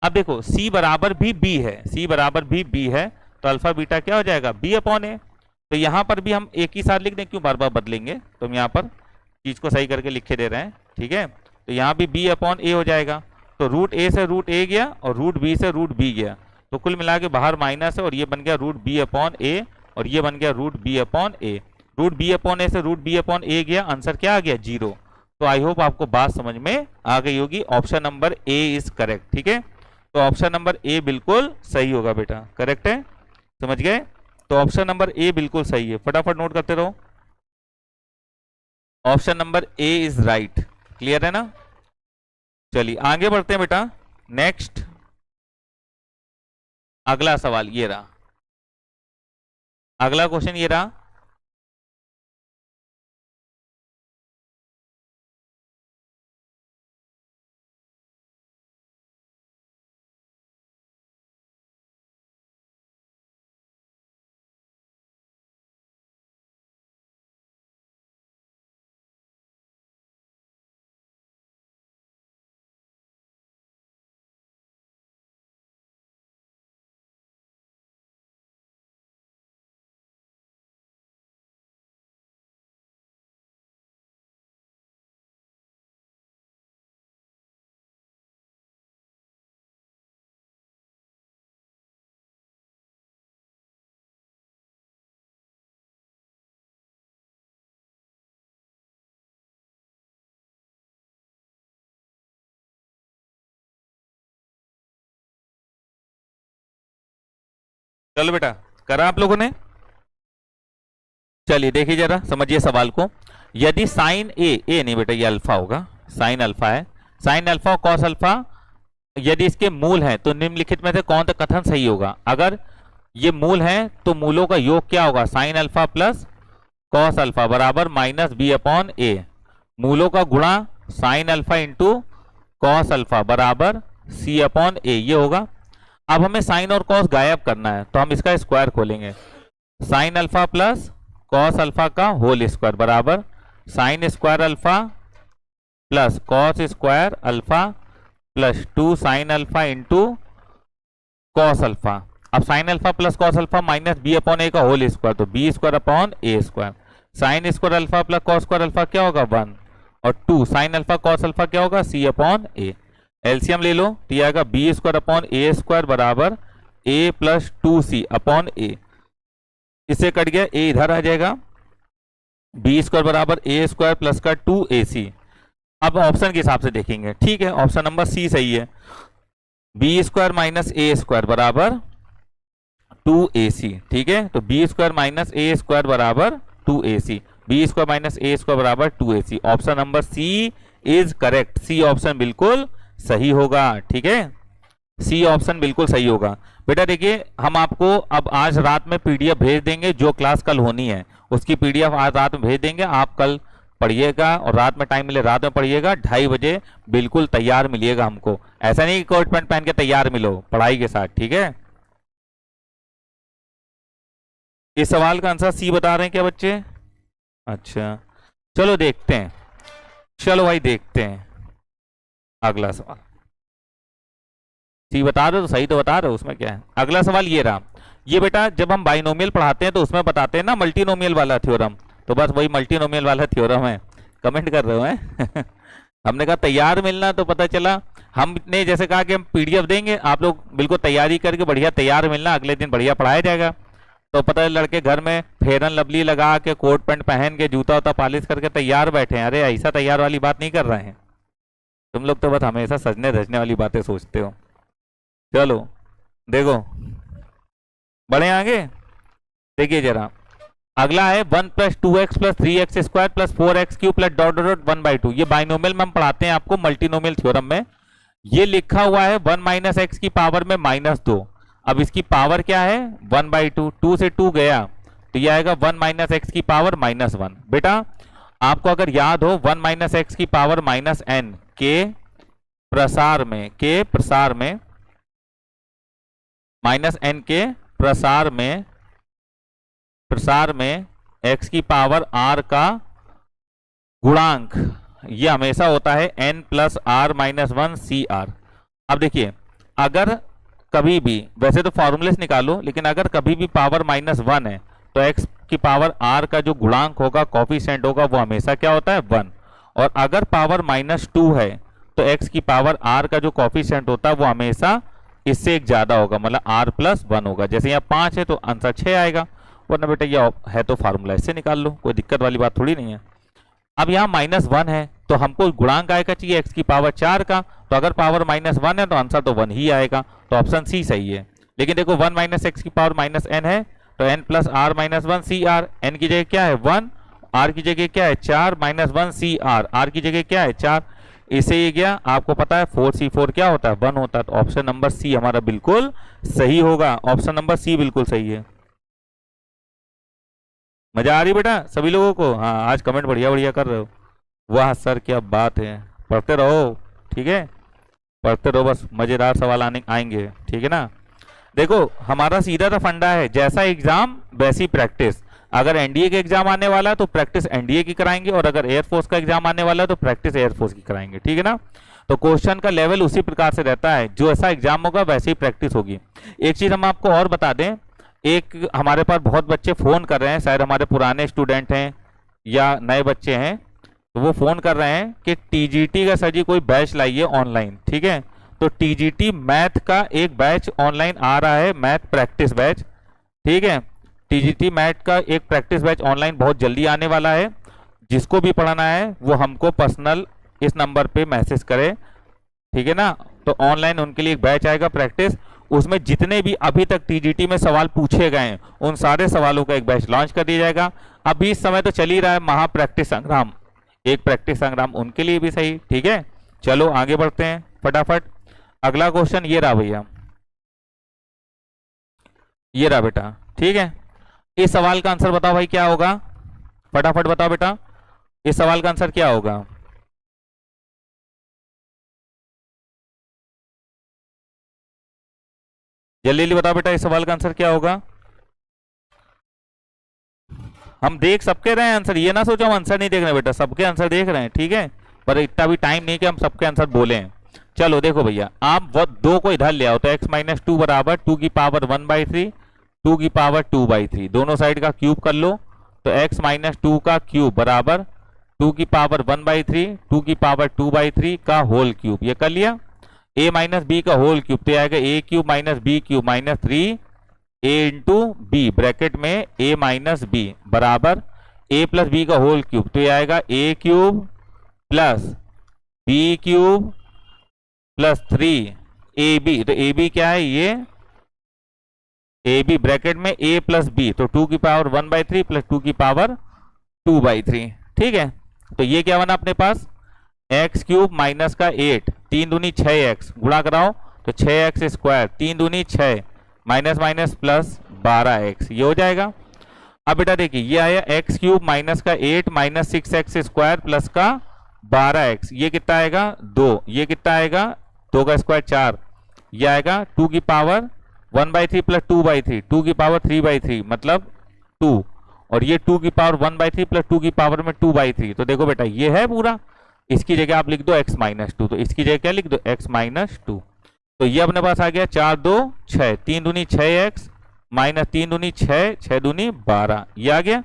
अब देखो सी बराबर भी बी है, सी बराबर भी बी है, तो अल्फा बीटा क्या हो जाएगा? बी अपॉन ए। तो यहाँ पर भी हम एक ही साथ लिख दें, क्यों बार बार बदलेंगे, तो हम यहाँ पर चीज को सही करके लिखे दे रहे हैं, ठीक है। तो यहाँ भी बी अपॉन ए हो जाएगा, तो रूट ए से रूट ए गया और रूट बी से रूट बी गया, तो कुल मिला के बाहर माइनस है और ये बन गया रूट बी अपॉन ए और ये बन गया रूट बी अपॉन ए। रूट बी अपॉन ए से रूट बी अपॉन ए गया, आंसर क्या आ गया? 0। तो आई होप आपको बात समझ में आ गई होगी। Option number A is correct, ठीक है। तो ऑप्शन नंबर ए बिल्कुल सही होगा बेटा, करेक्ट है, समझ गए। तो ऑप्शन नंबर ए बिल्कुल सही है, फटाफट नोट करते रहो। Option number A is right, clear है ना। चलिए आगे बढ़ते हैं बेटा, नेक्स्ट अगला सवाल ये रहा, अगला क्वेश्चन ये रहा। चलो बेटा करा आप लोगों ने। चलिए देखिए जरा समझिए सवाल को। यदि साइन ए नहीं बेटा ये अल्फा होगा, साइन अल्फा है, साइन अल्फा और कॉस अल्फा यदि इसके मूल हैं तो निम्नलिखित में से कौन सा कथन सही होगा? अगर ये मूल हैं तो मूलों का योग क्या होगा? Sign alpha plus cos alpha बराबर माइनस बी अपॉन ए। मूलों का गुणा sign alpha into cos alpha बराबर सी अपॉन ए, ये होगा। अब हमें साइन और कॉस गायब करना है, तो हम इसका स्क्वायर खोलेंगे। Sine alpha plus cos alpha का होल स्क्वायर बराबर sine square alpha plus cos square alpha plus 2 sine alpha into cos alpha. अब sine alpha plus cos alpha minus B upon A का होल स्क्वायर, तो B square upon A square. Sine square alpha plus cos square alpha क्या होगा? 1 और 2 साइन अल्फा कॉस अल्फा क्या होगा? सी अपॉन ए। एलसीएम ले लो तो ये आएगा B square upon A square बराबर ए प्लस 2c अपॉन ए। इससे कट गया, ए इधर आ जाएगा, बी स्क्वायर बराबर ए स्क्वायर प्लस का 2ac। अब ऑप्शन के हिसाब से देखेंगे, ठीक है। ऑप्शन नंबर सी सही है, B square minus A square बराबर 2ac, ठीक है। तो B square minus A square बराबर 2ac, B square minus A square बराबर 2ac। Option number C is correct, C option बिल्कुल सही होगा, ठीक है। सी ऑप्शन बिल्कुल सही होगा बेटा। देखिए हम आपको अब आज रात में पीडीएफ भेज देंगे, जो क्लास कल होनी है उसकी पीडीएफ आज रात में भेज देंगे। आप कल पढ़िएगा, और रात में टाइम मिले रात में पढ़िएगा, 2:30 बजे बिल्कुल तैयार मिलिएगा हमको। ऐसा नहीं कि कोट पैंट पहन के तैयार मिलो, पढ़ाई के साथ, ठीक है। इस सवाल का आंसर सी बता रहे हैं क्या बच्चे? अच्छा चलो देखते हैं, चलो भाई देखते हैं अगला सवाल। सी बता रहे हो तो सही तो बता रहे हो, उसमें क्या है। अगला सवाल ये रहा। ये बेटा जब हम बाइनोमियल पढ़ाते हैं तो उसमें बताते हैं ना मल्टीनोमियल वाला थ्योरम, तो बस वही मल्टीनोमियल वाला थ्योरम है। कमेंट कर रहे हो हैं हमने कहा तैयार मिलना, तो पता चला हमने जैसे कहा कि हम पीडीएफ देंगे, आप लोग बिल्कुल तैयारी करके बढ़िया तैयार मिलना, अगले दिन बढ़िया पढ़ाया जाएगा। तो पता है लड़के घर में फेरन लवली लगा के कोट पैंट पहन के जूता उता पॉलिश करके तैयार बैठे हैं। अरे ऐसा तैयार वाली बात नहीं कर रहे हैं तुम लोग, तो बस हमेशा सजने धजने वाली बातें सोचते हो। चलो देखो बढ़े आगे, देखिए जरा अगला है 1 + 2x + 3x² + 4x³ + dot dot 1/2। ये बाइनोमियल में हम पढ़ाते हैं आपको मल्टीनोमियल थ्योरम में। ये लिखा हुआ है 1 - x की पावर में -2। अब इसकी पावर क्या है 1/2, 2 से 2 गया तो ये आएगा 1 - x की पावर -1। बेटा आपको अगर याद हो 1 - x की पावर -n के प्रसार में, के प्रसार में -n के प्रसार में x की पावर r का गुणांक, ये हमेशा होता है n + r - 1 CR। अब देखिए अगर कभी भी, वैसे तो फॉर्मूले से निकालो, लेकिन अगर कभी भी पावर -1 है तो x की पावर r का जो गुणांक होगा, कोफिशिएंट होगा, वो हमेशा क्या होता है 1। और अगर पावर -2 है तो x की पावर r का जो कोफिशिएंट होता है वो हमेशा इससे एक ज्यादा होगा, मतलब r + 1 होगा। जैसे यहाँ 5 है तो आंसर 6 आएगा, वरना बेटा ये है तो फार्मूला इससे निकाल लो, कोई दिक्कत वाली बात थोड़ी नहीं है। अब यहाँ -1 है तो हमको गुणांक आएगा चाहिए x की पावर 4 का, तो अगर पावर -1 है तो आंसर तो 1 ही आएगा, तो ऑप्शन सी सही है। लेकिन देखो 1 - x की पावर -n है तो n + r - 1 CR, n की जगह क्या है 1, r की जगह क्या है 4 - 1 CR, r की जगह क्या है 4, इसे ये गया। आपको पता है 4C4 क्या होता है 1 होता है, तो ऑप्शन नंबर सी हमारा बिल्कुल सही होगा। ऑप्शन नंबर सी बिल्कुल सही है। मजा आ रही बेटा सभी लोगों को? हाँ आज कमेंट बढ़िया बढ़िया कर रहे हो, वाह सर क्या बात है। पढ़ते रहो, ठीक है, पढ़ते रहो, बस मजेदार सवाल आएंगे, ठीक है ना। देखो हमारा सीधा सा फंडा है, जैसा एग्जाम वैसी प्रैक्टिस। अगर एनडीए का एग्जाम आने वाला है तो प्रैक्टिस एनडीए की कराएंगे, और अगर एयरफोर्स का एग्जाम आने वाला है तो प्रैक्टिस एयरफोर्स की कराएंगे, ठीक है ना। तो क्वेश्चन का लेवल उसी प्रकार से रहता है, जो ऐसा एग्जाम होगा वैसे ही प्रैक्टिस होगी। एक चीज हम आपको और बता दें, एक हमारे पास बहुत बच्चे फोन कर रहे हैं, शायद हमारे पुराने स्टूडेंट हैं या नए बच्चे हैं, तो वो फोन कर रहे हैं कि टीजीटी का सर जी कोई बैच लाइए ऑनलाइन, ठीक है। तो टीजीटी मैथ का एक बैच ऑनलाइन आ रहा है, मैथ प्रैक्टिस बैच, ठीक है। टीजीटी मैथ का एक प्रैक्टिस बैच ऑनलाइन बहुत जल्दी आने वाला है। जिसको भी पढ़ाना है वो हमको पर्सनल इस नंबर पे मैसेज करे, ठीक है ना। तो ऑनलाइन उनके लिए एक बैच आएगा प्रैक्टिस, उसमें जितने भी अभी तक टीजीटी में सवाल पूछे गए हैं उन सारे सवालों का एक बैच लॉन्च कर दिया जाएगा। अभी इस समय तो चल ही रहा है महा प्रैक्टिस संग्राम, एक प्रैक्टिस संग्राम उनके लिए भी सही, ठीक है। चलो आगे बढ़ते हैं फटाफट। अगला क्वेश्चन ये रहा भैया, ये रहा बेटा, ठीक है। इस सवाल का आंसर बताओ भाई क्या होगा, फटाफट बताओ बेटा इस सवाल का आंसर क्या होगा। जल्दी जल्दी बताओ बेटा इस सवाल का आंसर क्या होगा। हम देख सबके रहे हैं आंसर, ये ना सोचो हम आंसर नहीं देख रहे बेटा, सबके आंसर देख रहे हैं, ठीक है। पर इतना भी टाइम नहीं कि हम सबके आंसर बोले। चलो देखो भैया, आप वो 2 को इधर ले आओ तो x - 2 बराबर 2 की पावर 1/3, 2 की पावर 2/3, दोनों साइड का क्यूब कर लो। तो x - 2 का क्यूब बराबर 2 की पावर 1/3, 2 की पावर 2/3 का होल क्यूब, ये कर लिया। a - b का होल क्यूब तो आएगा a³ - b³ - 3a × b, bracket में a - b बराबर a + b का होल क्यूब तो आएगा a³ + b³ + 3ab। तो ab क्या है ये ab ब्रैकेट में a + b, तो 2 की पावर 1/3 + 2 की पावर 2/3, ठीक है। तो ये क्या बना अपने पास x³ माइनस का 8, 3 दूनी 6x, गुणा कराओ तो 6x², 3 दूनी 6, माइनस माइनस प्लस 12x, ये हो जाएगा। अब बेटा देखिए ये आया एक्स क्यूब माइनस का 8 माइनस 6x² प्लस का 12x, ये कितना आएगा 2, ये कितना आएगा 2 का स्क्वायर 4, ये आएगा 2 की पावर 1/3 प्लस 2/3, 2 की पावर 3/3 मतलब 2, और ये 2 की पावर 1/3 प्लस 2 की पावर में 2/3। तो देखो बेटा ये है पूरा, इसकी जगह आप लिख दो x-2, तो इसकी जगह क्या लिख दो x-2। तो ये अपने पास आ गया 4 2 6, 3 दूनी 6x माइनस 3 दूनी 6, 6 दूनी 12, ये आ गया।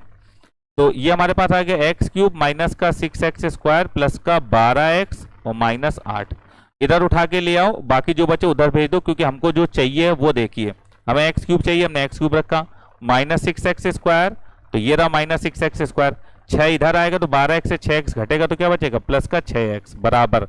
तो ये हमारे पास आ गया एक्स क्यूब माइनस का 6x² प्लस का 12x और माइनस 8। इधर उठा के ले आओ, बाकी जो बचे उधर भेज दो, क्योंकि हमको जो चाहिए वो देखिए, हमें एक्स क्यूब चाहिए, हमने एक्स क्यूब रखा, माइनस 6x², तो ये रहा माइनस 6x², 6 इधर आएगा तो 12x से 6x घटेगा तो क्या बचेगा प्लस का 6x बराबर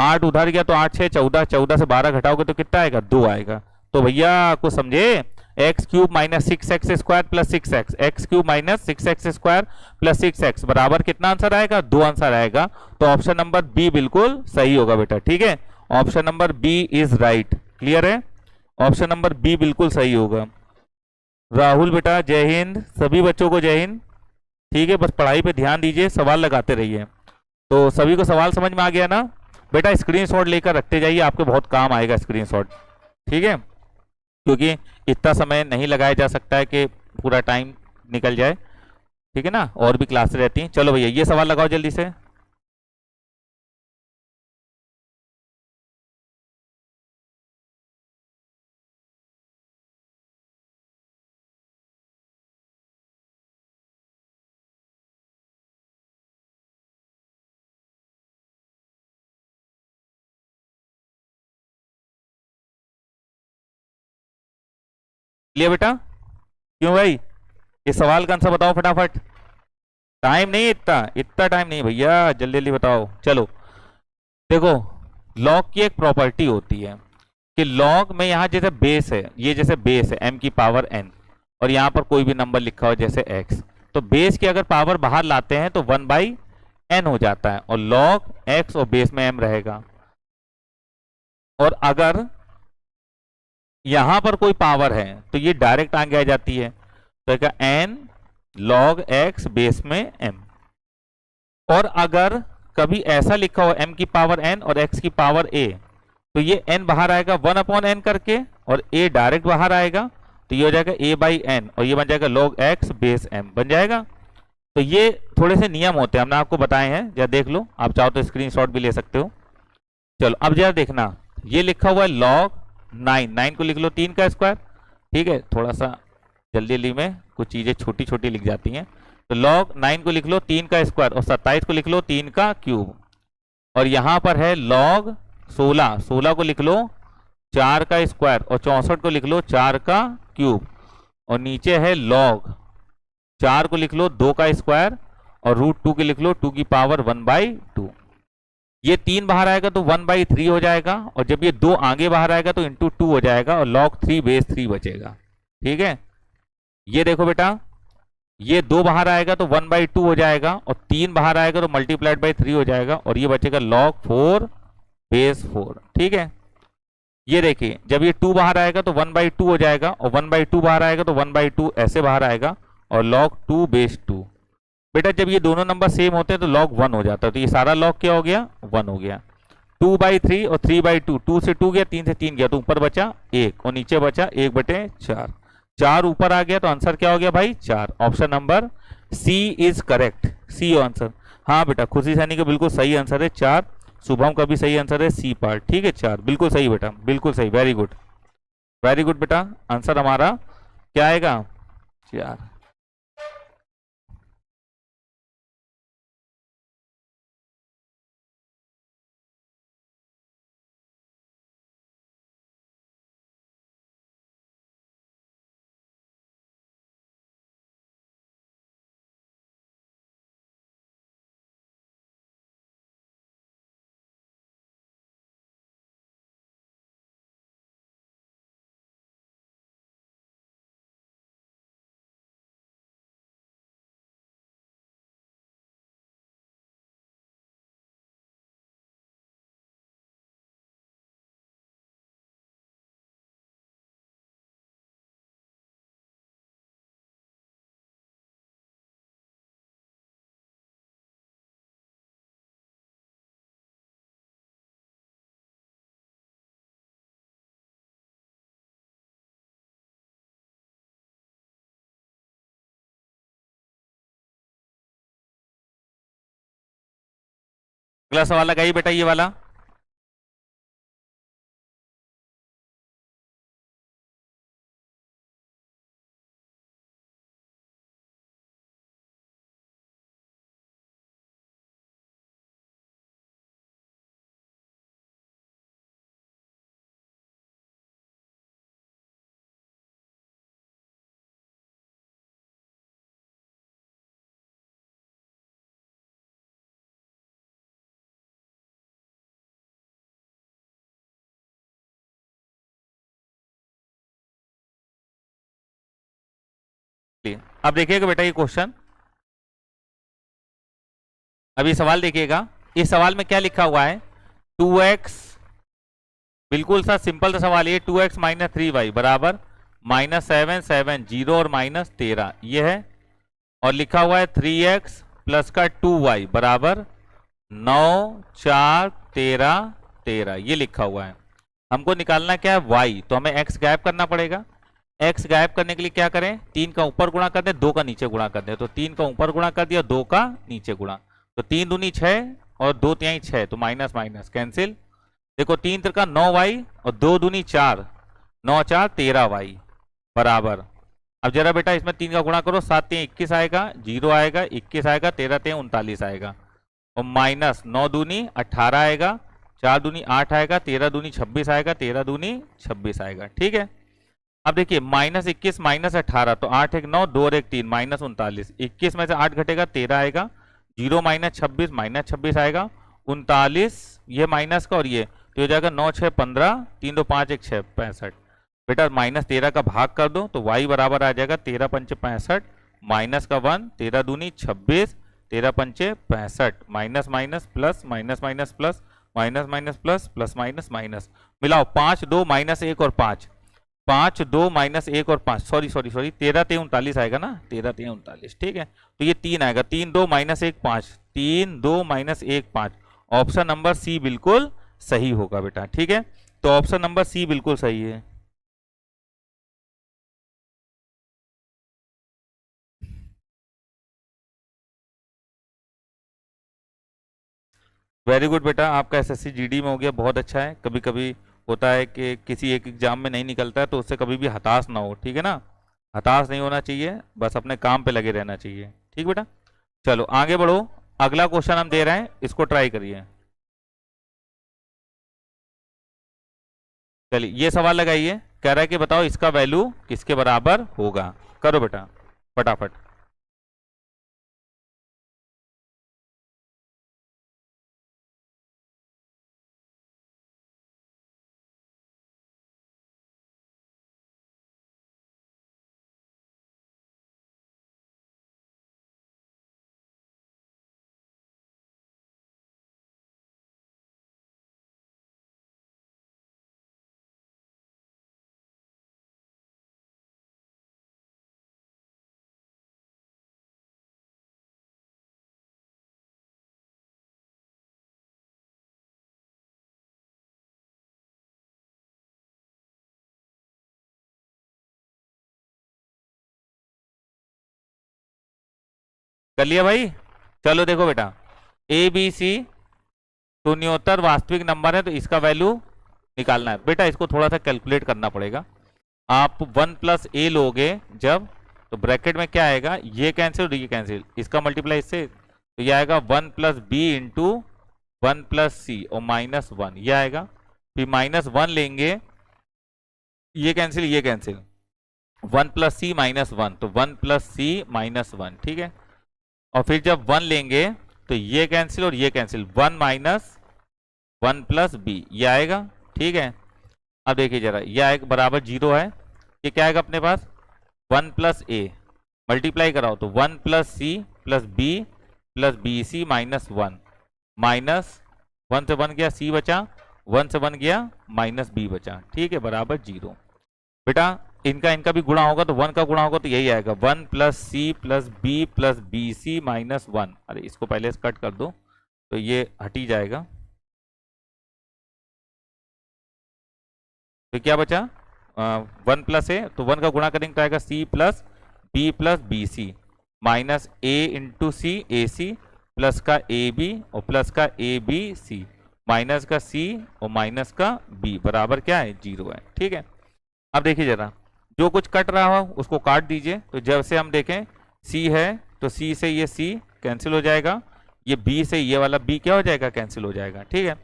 8, उधर गया तो 8 6 14, 14 से 12 घटाओगे तो कितना आएगा 2 आएगा। तो भैया कुछ समझे, x cube minus 6x² plus 6x, x cube minus 6x² plus 6x बराबर कितना आंसर आएगा 2 आंसर आएगा। तो ऑप्शन नंबर बी बिल्कुल सही होगा बेटा, ठीक है, option number B is right. Clear है, ऑप्शन नंबर बी बिल्कुल सही होगा। राहुल बेटा जय हिंद, सभी बच्चों को जय हिंद। ठीक है, बस पढ़ाई पे ध्यान दीजिए, सवाल लगाते रहिए। तो सभी को सवाल समझ में आ गया ना बेटा, स्क्रीनशॉट लेकर रखते जाइए, आपके बहुत काम आएगा स्क्रीनशॉट, ठीक है, क्योंकि इतना समय नहीं लगाया जा सकता है कि पूरा टाइम निकल जाए, ठीक है ना, और भी क्लासेस रहती हैं। चलो भैया ये सवाल लगाओ जल्दी से। लिया बेटा, क्यों भाई, ये सवाल का आंसर बताओ फटाफट, टाइम नहीं इतना, इतना टाइम नहीं भैया, जल्दी जल्दी बताओ। चलो देखो, लॉग की एक प्रॉपर्टी होती है कि लॉग में यहाँ जैसे बेस है, ये जैसे बेस है m की पावर n, और यहाँ पर कोई भी नंबर लिखा हो जैसे x, तो बेस की अगर पावर बाहर लाते हैं तो 1/n हो जाता है, और लॉग x और बेस में m रहेगा। और अगर यहां पर कोई पावर है तो ये डायरेक्ट आगे आ जाती है, तो क्या n log x बेस में m। और अगर कभी ऐसा लिखा हो m की पावर n और x की पावर a, तो ये n बाहर आएगा 1/n करके, और a डायरेक्ट बाहर आएगा, तो ये हो जाएगा a/n, और ये बन जाएगा log x बेस m बन जाएगा। तो ये थोड़े से नियम होते हैं, हमने आपको बताए हैं, जरा देख लो, आप चाहो तो स्क्रीनशॉट भी ले सकते हो। चलो अब जरा देखना, ये लिखा हुआ है log 9, 9 को लिख लो 3 का स्क्वायर, ठीक है, थोड़ा सा जल्दी जल्दी में कुछ चीजें छोटी छोटी लिख जाती हैं, तो log 9 को लिख लो 3 का स्क्वायर, और 27 को लिख लो 3 का क्यूब, और यहां पर है log 16, 16 को लिख लो 4 का स्क्वायर, और 64 को लिख लो 4 का क्यूब, और नीचे है log 4 को लिख लो 2 का स्क्वायर, और √2 को लिख लो 2 की पावर 1/2। ये 3 बाहर आएगा तो 1/3 हो जाएगा, और जब ये 2 आगे बाहर आएगा तो इंटू 2 हो जाएगा, और log 3 बेस 3 बचेगा। ठीक है, ये देखो बेटा, ये 2 बाहर आएगा तो 1/2 हो जाएगा, और 3 बाहर आएगा तो मल्टीप्लाइड बाई 3 हो जाएगा, और ये बचेगा log 4 बेस 4। ठीक है, ये देखिए जब ये 2 बाहर आएगा तो 1/2 हो जाएगा, और 1/2 बाहर आएगा तो 1/2 ऐसे बाहर आएगा, और log 2 बेस 2। बेटा जब ये दोनों नंबर सेम होते हैं तो log 1 हो जाता है, तो ये सारा log क्या हो गया 1 हो गया। 2/3 और 3/2, 2 से 2 गया, 3 से 3 गया, तो ऊपर बचा 1 और नीचे बचा 1/4, 4 ऊपर आ गया, तो आंसर क्या हो गया भाई 4। Option number C is correct, C answer. हाँ बेटा खुशी सैनी का बिल्कुल सही आंसर है 4, शुभम का भी सही आंसर है सी पार्ट। ठीक है 4 बिल्कुल सही बेटा, बिल्कुल सही, वेरी गुड, वेरी गुड बेटा, आंसर हमारा क्या आएगा 4। अगला सवाल लगाइए बेटा, ये वाला। अब देखिएगा बेटा ये क्वेश्चन, अभी सवाल देखिएगा। इस सवाल में क्या लिखा हुआ है, 2x, बिल्कुल सा सिंपल सा सवाल, ये 2x माइनस 3y बराबर -7 7 0 और -13 ये है। और लिखा हुआ है 3x प्लस का 2y बराबर 9 4 13 13, ये लिखा हुआ है। हमको निकालना क्या है, y, तो हमें x गायब करना पड़ेगा। x गायब करने के लिए क्या करें, 3 का ऊपर गुणा कर दें, 2 का नीचे गुणा कर दें। तो 3 का ऊपर गुणा कर दिया, 2 का नीचे गुणा, तो 3 दूनी 6 और 2 तिहाई 6, तो माइनस माइनस कैंसिल। देखो 3 त्रिका 9y और 2 दूनी 4, 9 4 13y बराबर। अब जरा बेटा इसमें 3 का गुणा करो, 7 3 21 आएगा, 0 आएगा, 21 आएगा, 13 3 39 आएगा, और माइनस 9 दूनी 18 आएगा, 4 दूनी 8 आएगा, 13 दूनी 26 आएगा, 13 दूनी 26 आएगा। ठीक है, अब देखिए -21 -18, तो 8 1 9, 2 और 1 3, -39। 21 में से 8 घटेगा, 13 आएगा, 0 -26 -26 आएगा, 39 ये माइनस का और ये, तो हो जाएगा 9 6 15, 3 2 5 1 6 65। बेटा -13 का भाग कर दो तो y बराबर आ जाएगा 13 पंचे 65, माइनस का 1, 13 दूनी 26, 13 पंचे 65, minus minus plus, minus minus plus, minus minus plus, plus minus minus, मिलाओ 5 2 -1 और 5, 5 2 -1 और 5, सॉरी 13 3 39 आएगा ना, 13 3 39। ठीक है, तो ये 3 आएगा, 3 2 -1 5, 3 2 -1 5। ऑप्शन नंबर सी बिल्कुल सही होगा बेटा। ठीक है, तो ऑप्शन नंबर सी बिल्कुल सही है। वेरी गुड बेटा, आपका एसएससी जीडी में हो गया, बहुत अच्छा है। कभी कभी होता है कि किसी एक एग्जाम में नहीं निकलता है, तो उससे कभी भी हताश ना हो, ठीक है ना, हताश नहीं होना चाहिए, बस अपने काम पे लगे रहना चाहिए। ठीक बेटा, चलो आगे बढ़ो, अगला क्वेश्चन हम दे रहे हैं, इसको ट्राई करिए। चलिए ये सवाल लगाइए, कह रहा है कि बताओ इसका वैल्यू किसके बराबर होगा। करो बेटा फटाफट। कर लिया भाई, चलो देखो बेटा, ए बी सी शून्योत्तर वास्तविक नंबर है, तो इसका वैल्यू निकालना है। बेटा इसको थोड़ा सा कैलकुलेट करना पड़ेगा। आप 1 प्लस ए लोगे जब, तो ब्रैकेट में क्या आएगा, ये कैंसिल और ये कैंसिल, इसका मल्टीप्लाई इससे, तो ये आएगा 1 प्लस बी इंटू 1 प्लस सी और -1, ये आएगा। फिर -1 लेंगे, ये कैंसिल ये कैंसिल, 1 प्लस सी -1, तो 1 प्लस सी -1। ठीक है, और फिर जब 1 लेंगे तो ये कैंसिल और ये कैंसिल, 1 माइनस 1 प्लस बी, ये आएगा। ठीक है, अब देखिए जरा, ये आएगा बराबर 0 है, ये क्या आएगा अपने पास, 1 प्लस ए, मल्टीप्लाई कराओ तो 1 plus C plus B C -1, minus 1 से 1 गया सी बचा, 1 से 1 गया माइनस बी बचा। ठीक है, बराबर 0। बेटा इनका इनका भी गुणा होगा, तो 1 का गुणा होगा तो यही आएगा, 1 plus C plus B C -1। अरे इसको पहले से कट कर दो तो ये हट ही जाएगा। तो क्या बचा, 1 प्लस ए, तो 1 का गुणा करेंगे तो आएगा C plus B C, minus A into C A C, plus का ए बी और प्लस का ए बी सी, माइनस का सी और माइनस का बी बराबर क्या है 0 है। ठीक है, अब देखिए जरा, जो कुछ कट रहा हो उसको काट दीजिए। तो जब से हम देखें सी है तो सी से ये सी कैंसिल हो जाएगा, ये बी से ये वाला बी क्या हो जाएगा, कैंसिल हो जाएगा। ठीक है,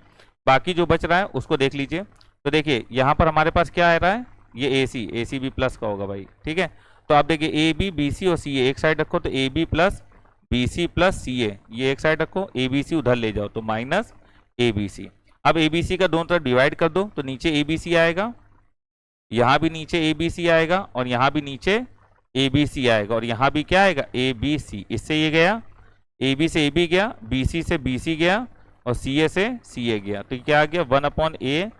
बाकी जो बच रहा है उसको देख लीजिए। तो देखिए यहाँ पर हमारे पास क्या आ रहा है, ये ए सी बी प्लस का होगा भाई। ठीक है, तो आप देखिए ए बी बी सी और सी ए एक साइड रखो, तो A B plus B C plus C A ये एक साइड रखो, ए बी सी उधर ले जाओ तो माइनस ए बी सी। अब ए बी सी का दोनों तरफ डिवाइड कर दो तो नीचे ए बी सी आएगा, यहाँ भी नीचे ए बी सी आएगा और यहाँ भी नीचे ए बी सी आएगा और यहाँ भी क्या आएगा ए बी सी। इससे ये गया, ए बी से ए बी गया, बी सी से बी सी गया और सी ए से सी ए गया। तो क्या आ गया 1 ए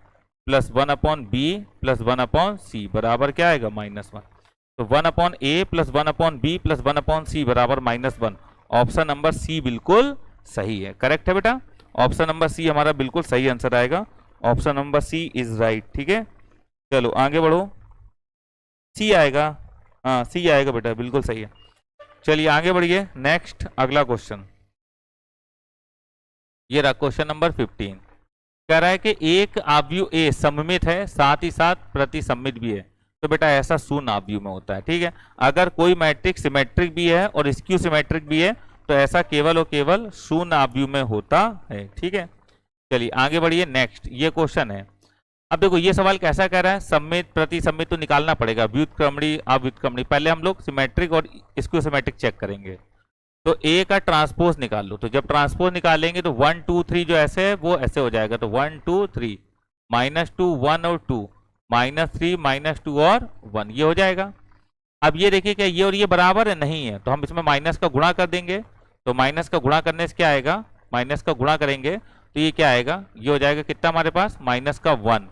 प्लस 1 बी प्लस 1 सी बराबर क्या आएगा -1। तो 1 ए प्लस 1 बी प्लस 1 सी बराबर -1। ऑप्शन नंबर सी बिल्कुल सही है, करेक्ट है बेटा। ऑप्शन नंबर सी हमारा बिल्कुल सही आंसर आएगा। Option number C is right. ठीक है, चलो आगे बढ़ो, सी आएगा, हाँ सी आएगा बेटा, बिल्कुल सही है। चलिए आगे बढ़िए, नेक्स्ट अगला क्वेश्चन, ये रहा क्वेश्चन नंबर 15। कह रहा है कि एक आव्यूह ए सममित है साथ ही साथ प्रतिसम्मित भी है। तो बेटा ऐसा शून्य आव्यूह में होता है। ठीक है, अगर कोई मैट्रिक्स सिमेट्रिक भी है और स्क्यू सिमेट्रिक भी है तो ऐसा केवल और केवल शून्य आव्यूह में होता है। ठीक है, चलिए आगे बढ़िए, नेक्स्ट ये क्वेश्चन है। अब देखो ये सवाल कैसा कह रहा है, सम्मित प्रतिसम्मित तो निकालना पड़ेगा, व्युत्क्रमणी अव्युत्क्रमणी। पहले हम लोग सिमेट्रिक और स्क्यू सिमेट्रिक चेक करेंगे। तो ए का ट्रांसपोज निकाल लो, तो जब ट्रांसपोज निकालेंगे तो 1 2 3 जो ऐसे है वो ऐसे हो जाएगा। तो 1 2 3 -2 1 और 2 -3 -2 और 1 ये हो जाएगा। अब ये देखिए क्या ये और ये बराबर है, नहीं है, तो हम इसमें माइनस का गुणा कर देंगे। तो माइनस का गुणा करने से क्या आएगा, माइनस का गुणा करेंगे तो ये क्या आएगा, ये हो जाएगा कितना हमारे पास -1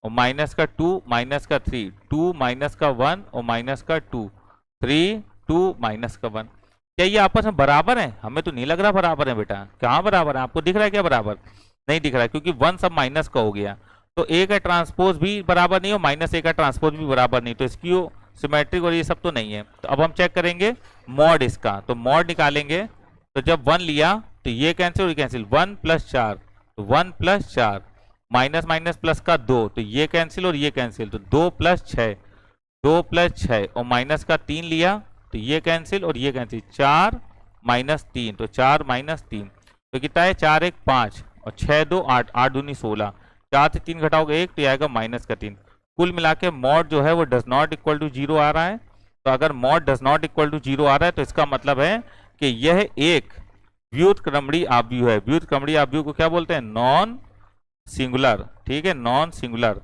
और -2 -3 2 -1 और -2 3 2 -1। क्या ये आपस में बराबर है? हमें तो नहीं लग रहा बराबर है बेटा। कहाँ बराबर है, आपको दिख रहा है क्या बराबर? नहीं दिख रहा है, क्योंकि 1 सब माइनस का हो गया। तो ए का ट्रांसपोज भी बराबर नहीं हो, -a का ट्रांसपोज भी बराबर नहीं, तो इसकी सिमेट्रिक और ये सब तो नहीं है। तो अब हम चेक करेंगे मॉड इसका, तो मॉड निकालेंगे। तो जब 1 लिया तो ये कैंसिल और ये कैंसिल, 1 + 4 तो 1 + 4 माइनस माइनस प्लस का 2 तो ये कैंसिल और ये कैंसिल, तो 2 + 6 2 + 6 और माइनस का 3 लिया तो ये कैंसिल और ये कैंसिल, 4 - 3 तो 4 - 3 तो कितना है 4 1 5 और 6 2 8 8 दूनी 16, 4 से 3 घटाओगे 1 तो ये आएगा -3। कुल मिला के मॉड जो है वो डज नॉट इक्वल टू 0 आ रहा है। तो अगर mod does not equal to 0 आ रहा है तो इसका मतलब है कि यह एक व्युत्क्रमणीय आव्यूह है। व्युत्क्रमणीय आव्यूह को क्या बोलते हैं, नॉन सिंगुलर। ठीक है, नॉन सिंगुलर।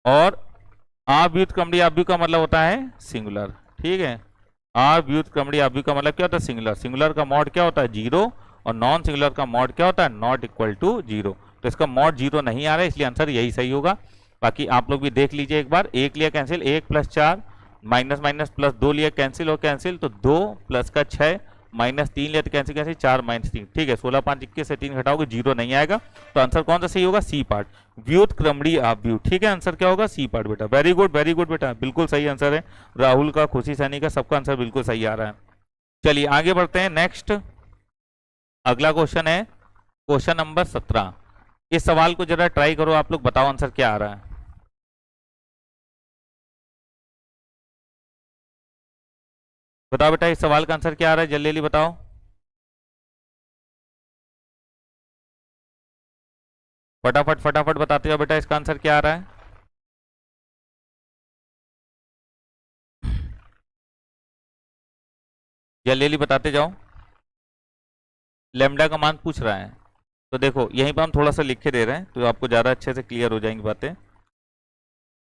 और अव्युत्क्रमणीय आव्यूह का मतलब होता है सिंगुलर। ठीक है, अव्युत्क्रमणीय आव्यूह का मतलब क्या होता है, सिंगुलर। सिंगुलर का मॉड क्या होता है 0 और नॉन सिंगुलर का मॉड क्या होता है नॉट इक्वल टू 0। तो इसका मॉड 0 नहीं आ रहा है, इसलिए आंसर यही सही होगा। बाकी आप लोग भी देख लीजिए एक बार, 1 लिया कैंसिल, 1 + 4 माइनस माइनस प्लस 2 लिया कैंसिल और कैंसिल, तो 2 प्लस का 6 -3 लिया तो कैंसिल कैंसिल 4 -3। ठीक है, 16 5 21 से 3 घटाओगे 0 नहीं आएगा। तो आंसर कौन सा सही होगा, सी पार्ट, व्युत्क्रमणीय आव्यूह। ठीक है, आंसर क्या होगा, सी पार्ट बेटा। वेरी गुड बेटा, बिल्कुल सही आंसर है। राहुल का, खुशी सैनी का, सबका आंसर बिल्कुल सही आ रहा है। चलिए आगे बढ़ते हैं, नेक्स्ट अगला क्वेश्चन है क्वेश्चन नंबर 17। इस सवाल को जरा ट्राई करो आप लोग, बताओ आंसर क्या आ रहा है। बताओ बेटा इस सवाल का आंसर क्या आ रहा है, जल्दी जल्दी बताओ। फटाफट फटाफट बताते जाओ बेटा, इसका आंसर क्या आ रहा है। जल्दी जल्दी बताते जाओ। लैम्डा का मान पूछ रहा है, तो देखो यहीं पर हम थोड़ा सा लिख के दे रहे हैं तो आपको ज़्यादा अच्छे से क्लियर हो जाएंगी बातें।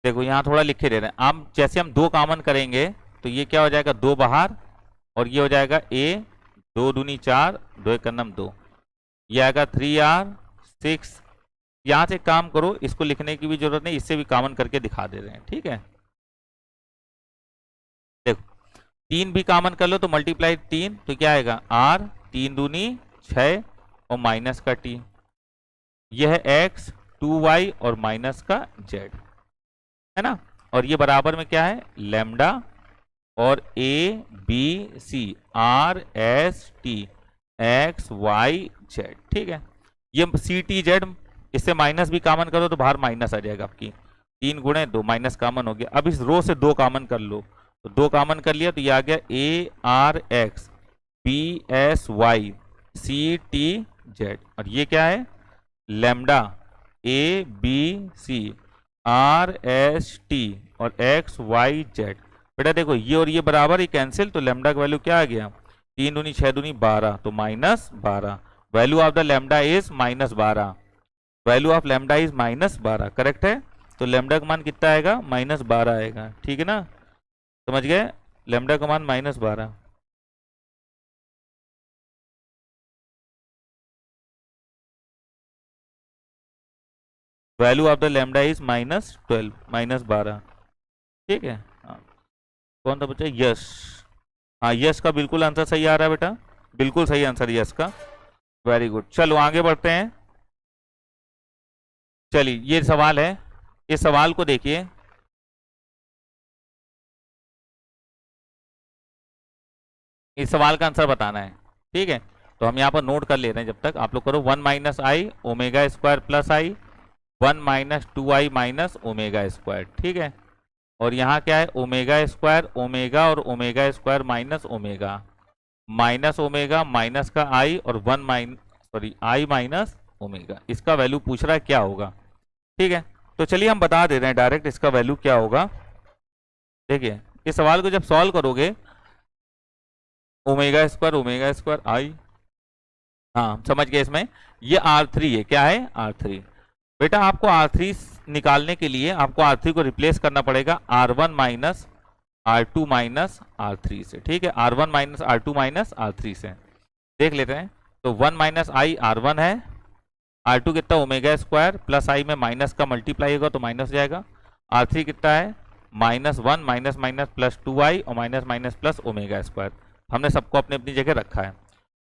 देखो यहाँ थोड़ा लिख के दे रहे हैं, आप जैसे हम 2 कॉमन करेंगे तो ये क्या हो जाएगा 2 बाहर और ये हो जाएगा a 2 दूनी 4 2 1 2, ये आएगा 3r 6। यहाँ से काम करो, इसको लिखने की भी जरूरत नहीं, इससे भी कॉमन करके दिखा दे रहे हैं। ठीक है, देखो 3 भी कॉमन कर लो तो मल्टीप्लाई 3 तो क्या आएगा r 3 दूनी 6 और माइनस का t, यह है x 2y और माइनस का z, है ना। और ये बराबर में क्या है लैम्डा और a b c r s t, X Y Z, ठीक है। ये सी टी जेड, इससे माइनस भी कॉमन करो तो बाहर माइनस आ जाएगा आपकी, 3 × 2 माइनस कॉमन हो गया। अब इस रो से 2 कॉमन कर लो, तो 2 कॉमन कर लिया तो ये आ गया A R X B S Y C T Z, और ये क्या है lambda A B C R S T और एक्स वाई जेड। बेटा देखो ये और ये बराबर ही कैंसिल, तो लेमडा का वैल्यू क्या आ गया, 3×2 = 6×2 = 12, तो -12। Value of the lambda is -12, value of lambda is -12, correct है। तो लेमडा का मान कितना आएगा, -12 आएगा, ठीक है ना, समझ गए, लेमडा का मान -12। Value of the lambda is -12, -12, ठीक है। हाँ, कौन सा बच्चा, यस, हाँ यस का बिल्कुल आंसर सही आ रहा है बेटा, बिल्कुल सही आंसर यस का, वेरी गुड। चलो आगे बढ़ते हैं। चलिए ये सवाल है, इस सवाल को देखिए, इस सवाल का आंसर बताना है, ठीक है। तो हम यहाँ पर नोट कर ले रहे हैं, जब तक आप लोग करो, 1 - i omega square plus I, 1 - 2i minus omega square, ठीक है। और यहाँ क्या है, ओमेगा स्क्वायर ओमेगा और omega square minus omega, minus omega minus का आई और आई माइनस ओमेगा, इसका वैल्यू पूछ रहा है क्या होगा, ठीक है। तो चलिए हम बता दे रहे हैं डायरेक्ट इसका वैल्यू क्या होगा। देखिए इस सवाल को जब सॉल्व करोगे, ओमेगा स्क्वायर आई, हाँ समझ गए, इसमें ये R3 है, क्या है R3। बेटा आपको R3 निकालने के लिए आपको R3 को रिप्लेस करना पड़ेगा R1 minus R2 minus R3 से, ठीक है, R1 minus R2 minus R3 से। देख लेते हैं, तो 1 - i R1 है, R2 कितना ओमेगा स्क्वायर प्लस आई में माइनस का मल्टीप्लाई होगा तो माइनस जाएगा, R3 कितना है -1 माइनस माइनस प्लस 2i और minus minus plus omega square. हमने सबको अपनी अपनी जगह रखा है,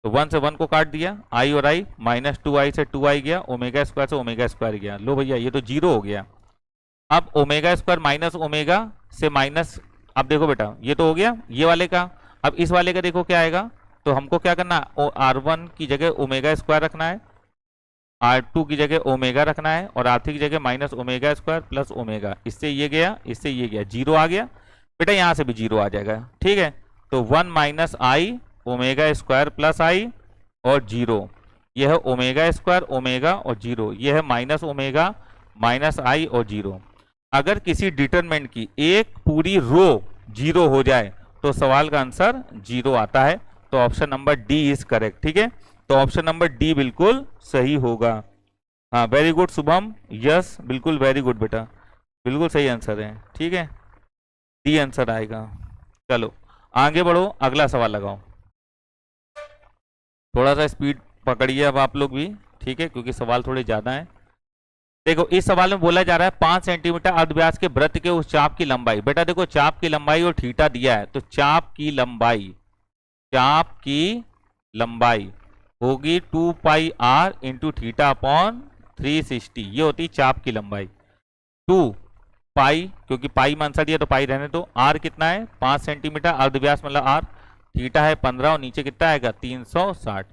तो 1 से 1 को काट दिया, आई और आई, -2i से 2i गया, ओमेगा स्क्वायर से ओमेगा स्क्वायर गया, लो भैया ये तो 0 हो गया। अब ओमेगा स्क्वायर माइनस ओमेगा से माइनस, अब देखो बेटा ये तो हो गया ये वाले का, अब इस वाले का देखो क्या आएगा, तो हमको क्या करना, R1 की जगह ओमेगा स्क्वायर रखना है, R2 की जगह ओमेगा रखना है, और R3 की जगह minus omega square plus omega, इससे ये गया इससे ये गया, 0 आ गया, बेटा यहाँ से भी 0 आ जाएगा, ठीक है। तो 1 - i ओमेगा स्क्वायर प्लस आई और 0, यह है ओमेगा स्क्वायर ओमेगा और 0, यह है माइनस ओमेगा माइनस आई और 0। अगर किसी डिटरमिनेंट की एक पूरी रो 0 हो जाए तो सवाल का आंसर 0 आता है, तो option number D is correct, ठीक है। तो ऑप्शन नंबर डी बिल्कुल सही होगा। हाँ वेरी गुड शुभम, यस बिल्कुल वेरी गुड बेटा, बिल्कुल सही आंसर है, ठीक है, डी आंसर आएगा। चलो आगे बढ़ो, अगला सवाल लगाओ, थोड़ा सा स्पीड पकड़िए अब आप लोग भी, ठीक है, क्योंकि सवाल थोड़े ज्यादा हैं। देखो इस सवाल में बोला जा रहा है 5 सेंटीमीटर अर्धव्यास के वृत्त के उस चाप की लंबाई, बेटा देखो चाप की लंबाई और थीटा दिया है, तो चाप की लंबाई होगी 2πr इंटू थीटा अपॉन 360, ये होती चाप की लंबाई, 2 पाई, क्योंकि पाई में आंसर दिया तो पाई रहने दो, आर कितना है 5 सेंटीमीटर अर्धव्यास मतलब आर, थीटा है 15 और नीचे कितना आएगा 360,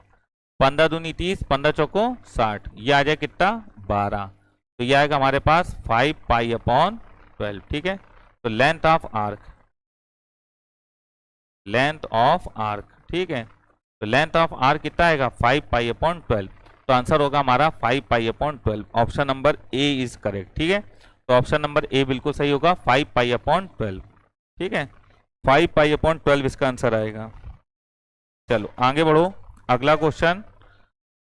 15 दूनी 30, 15 चौको 60, ये आ जाए कितना 12, तो ये आएगा हमारे पास 5π/12, ठीक है। तो लेंथ ऑफ आर्क, ठीक है, तो लेंथ ऑफ आर्क कितना आएगा 5π/12, तो आंसर होगा हमारा 5π/12, option number A is correct, ठीक है। तो ऑप्शन नंबर ए बिल्कुल सही होगा 5π/12, ठीक है, 5π/12 इसका आंसर आएगा। चलो आगे बढ़ो, अगला क्वेश्चन,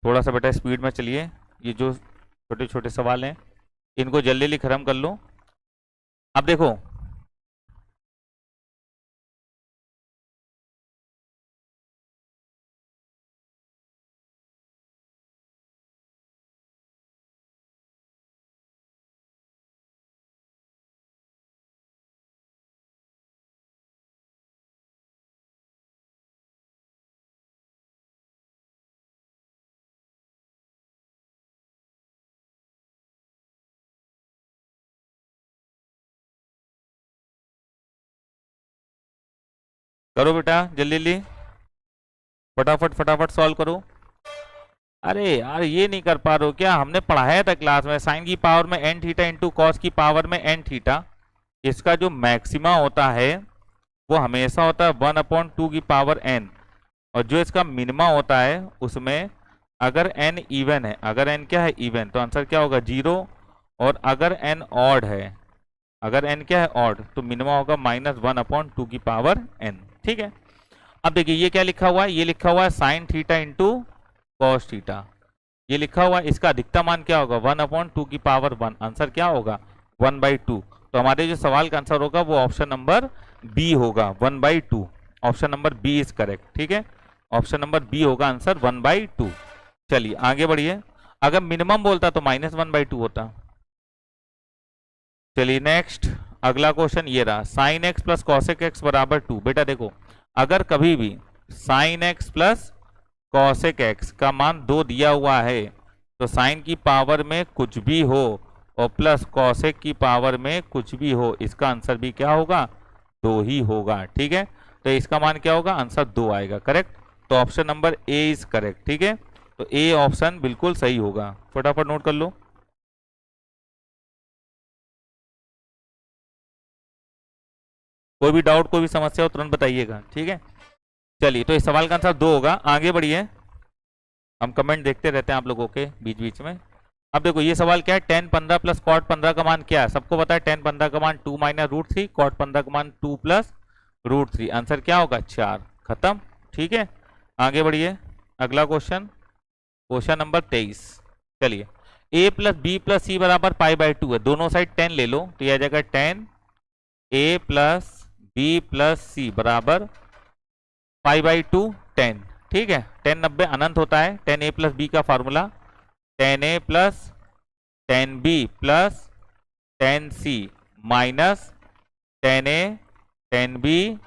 थोड़ा सा बेटा स्पीड में चलिए, ये जो छोटे छोटे सवाल हैं इनको जल्दी जल्दी खत्म कर लो। अब देखो करो बेटा जल्दी जल्दी, फटाफट फटाफट सॉल्व करो। अरे यार ये नहीं कर पा रहे हो क्या? हमने पढ़ाया था क्लास में साइन की पावर में एन थीटा इंटू कॉस की पावर में एन थीटा, इसका जो मैक्सिमा होता है वो हमेशा होता है 1/2 की पावर n, और जो इसका मिनिमा होता है उसमें अगर n इवन है, अगर n क्या है इवन, तो आंसर क्या होगा 0, और अगर n ऑड है, अगर n क्या है ऑड, तो मिनिमा होगा -1/2 की पावर n। ठीक है, अब देखिए ये क्या लिखा हुआ है, ये लिखा हुआ है sine theta into cos theta, ये लिखा हुआ है, इसका अधिकतम मान क्या होगा 1/2 की पावर 1, आंसर क्या होगा 1/2। तो हमारे जो सवाल का आंसर होगा वो ऑप्शन नंबर बी होगा 1/2, option number B is correct. ठीक है, ऑप्शन नंबर बी होगा आंसर 1/2। चलिए आगे बढ़िए, अगर मिनिमम बोलता तो -1/2 होता। चलिए नेक्स्ट अगला क्वेश्चन ये रहा, sine x plus cosec x बराबर 2। बेटा देखो, अगर कभी भी sine x plus cosec x का मान 2 दिया हुआ है तो साइन की पावर में कुछ भी हो और प्लस कॉसेक की पावर में कुछ भी हो, इसका आंसर भी क्या होगा 2 ही होगा। ठीक है, तो इसका मान क्या होगा, आंसर 2 आएगा। करेक्ट, तो option number A is correct. ठीक है, तो ए ऑप्शन बिल्कुल सही होगा। फटाफट नोट कर लो। कोई भी डाउट कोई भी समस्या हो तुरंत बताइएगा। ठीक है, चलिए तो इस सवाल का आंसर 2 होगा। आगे बढ़िए, हम कमेंट देखते रहते हैं आप लोगों के बीच बीच में। अब देखो ये सवाल क्या है, tan 15 प्लस cot 15 का मान क्या है, सबको पता है tan 15 का मान 2 - √3, cot 15 का मान 2 + √3, आंसर क्या होगा 4। खत्म। ठीक है, आगे बढ़िए, अगला क्वेश्चन, क्वेश्चन नंबर 23। चलिए a + b + c बराबर π/2 है, दोनों साइड 10 ले लो तो यह आ जाएगा tan a + b + c बराबर π/2 10। ठीक है, 10 90 अनंत होता है, tan a + b का formula tan a + tan b + tan c minus tan a tan b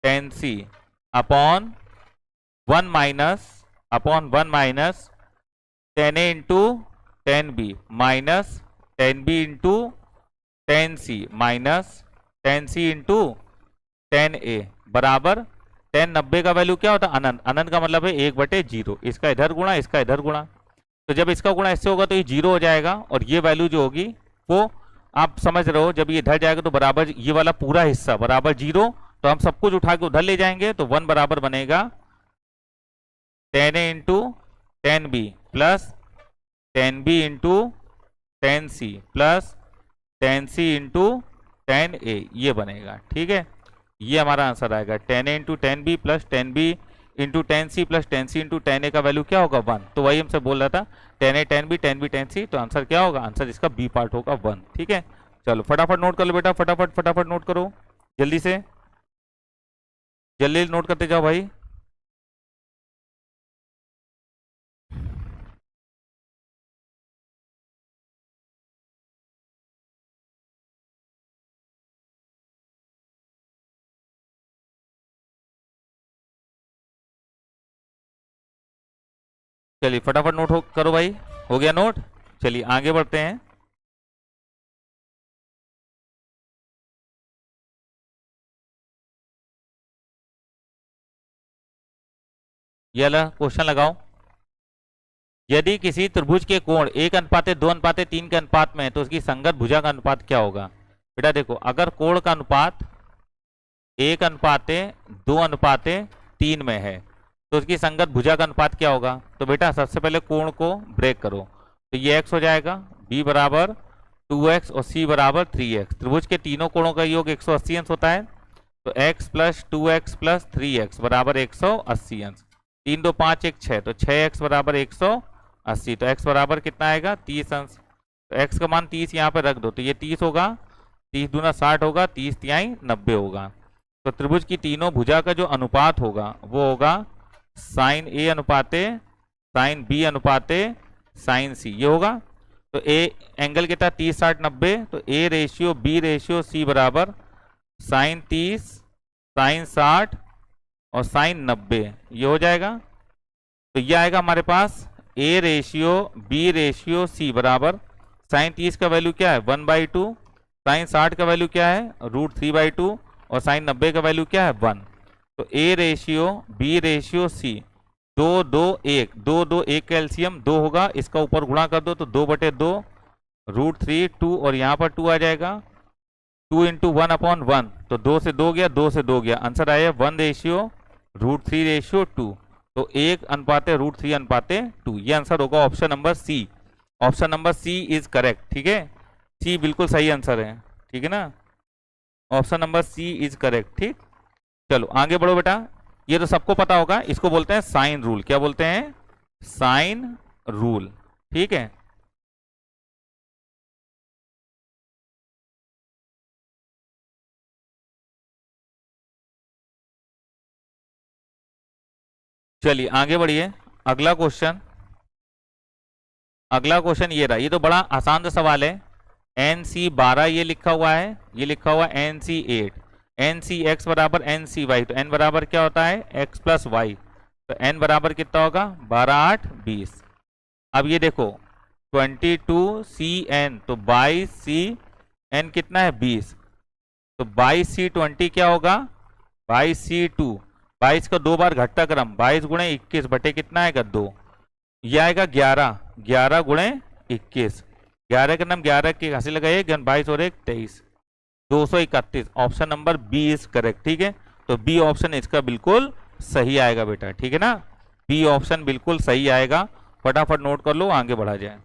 tan c upon 1 minus tan a into tan b minus tan b into tan c minus tan c into tan a बराबर tan 90 का वैल्यू क्या होता है अनंत, अनंत का मतलब है 1/0, इसका इधर गुणा इसका इधर गुणा, तो जब इसका गुणा इससे होगा तो ये 0 हो जाएगा, और ये वैल्यू जो होगी वो आप समझ रहे हो, जब ये इधर जाएगा तो बराबर ये वाला पूरा हिस्सा बराबर 0, तो हम सब कुछ उठा के उधर ले जाएंगे तो 1 बराबर बनेगा tan a into tan b plus tan b into tan c plus tan c into tan a, ये बनेगा। ठीक है, ये हमारा आंसर आएगा tan a into tan b plus tan b into tan c plus tan c into tan a का वैल्यू क्या होगा 1, तो वही हमसे बोल रहा था tan a tan b tan c, तो आंसर क्या होगा, आंसर इसका बी पार्ट होगा 1। ठीक है, चलो फटाफट नोट कर लो बेटा, फटाफट फटाफट नोट करो, जल्दी से जल्दी नोट करते जाओ भाई। चलिए फटाफट नोट करो भाई, हो गया नोट। चलिए आगे बढ़ते हैं। ये वाला क्वेश्चन लगाओ, यदि किसी त्रिभुज के कोण 1:2:3 के अनुपात में है तो उसकी संगत भुजा का अनुपात क्या होगा। बेटा देखो, अगर कोण का अनुपात 1:2:3 में है तो उसकी संगत भुजा का अनुपात क्या होगा। तो बेटा सबसे पहले कोण को ब्रेक करो, तो ये x हो जाएगा, b बराबर 2x और c बराबर 3x। त्रिभुज के तीनों कोणों का योग 180 अंश होता है, तो x + 2x + 3x बराबर 180 अंश। 3 2 5 1 6, तो 6x बराबर 180, तो x बराबर कितना आएगा 30 अंश। तो x का मान 30 यहाँ पे रख दो, तो ये 30 होगा, 30 दूना 60 होगा, 30 तिहाई 90 होगा। तो त्रिभुज की तीनों भुजा का जो अनुपात होगा वो होगा साइन a अनुपाते साइन b अनुपाते साइन c, ये होगा। तो a एंगल कितना 30 60 90, तो a/b/c बराबर साइन 30 साइन 60 और साइन 90, ये हो जाएगा। तो ये आएगा हमारे पास a/b/c बराबर साइन 30 का वैल्यू क्या है 1/2, साइन 60 का वैल्यू क्या है √3/2 और साइन 90 का वैल्यू क्या है 1। तो a/b/c दो दो एक, दो दो एक का एलसीएम 2 होगा, इसका ऊपर गुणा कर दो तो 2/2 √3 2, और यहाँ पर 2 आ जाएगा, 2 इंटू 1/1, तो 2 से 2 गया, 2 से 2 गया, आंसर आया 1:√3:2, तो 1 अनुपाते √3 अनुपाते 2, ये आंसर होगा option number C. Option number C is correct, ठीक है, सी बिल्कुल सही आंसर है, ठीक है ना, option number C is correct. ठीक, चलो आगे बढ़ो बेटा, ये तो सबको पता होगा, इसको बोलते हैं साइन रूल। क्या बोलते हैं? साइन रूल, ठीक है। चलिए आगे बढ़िए, अगला क्वेश्चन, अगला क्वेश्चन ये रहा, ये तो बड़ा आसान सा सवाल है। NC12 ये लिखा हुआ है, ये लिखा हुआ है NC8, NCX बराबर NCY, तो N बराबर क्या होता है? X प्लस वाई, तो N बराबर कितना होगा? 12 8 20। अब ये देखो 22CN, तो 22CN कितना है? 20, तो 22C20 क्या होगा? 22C2, 22 का 2 बार घटता क्रम, 22 गुणे 21 बटे कितना आएगा? 2, यह आएगा 11, 11 गुणे 21, 11 का नाम 11 की हंसी लगाइए, 22 और 1 23, 231। Option number B is correct, ठीक है, तो बी ऑप्शन इसका बिल्कुल सही आएगा बेटा, ठीक है ना, बी ऑप्शन बिल्कुल सही आएगा। फटाफट नोट कर लो, आगे बढ़ा जाए।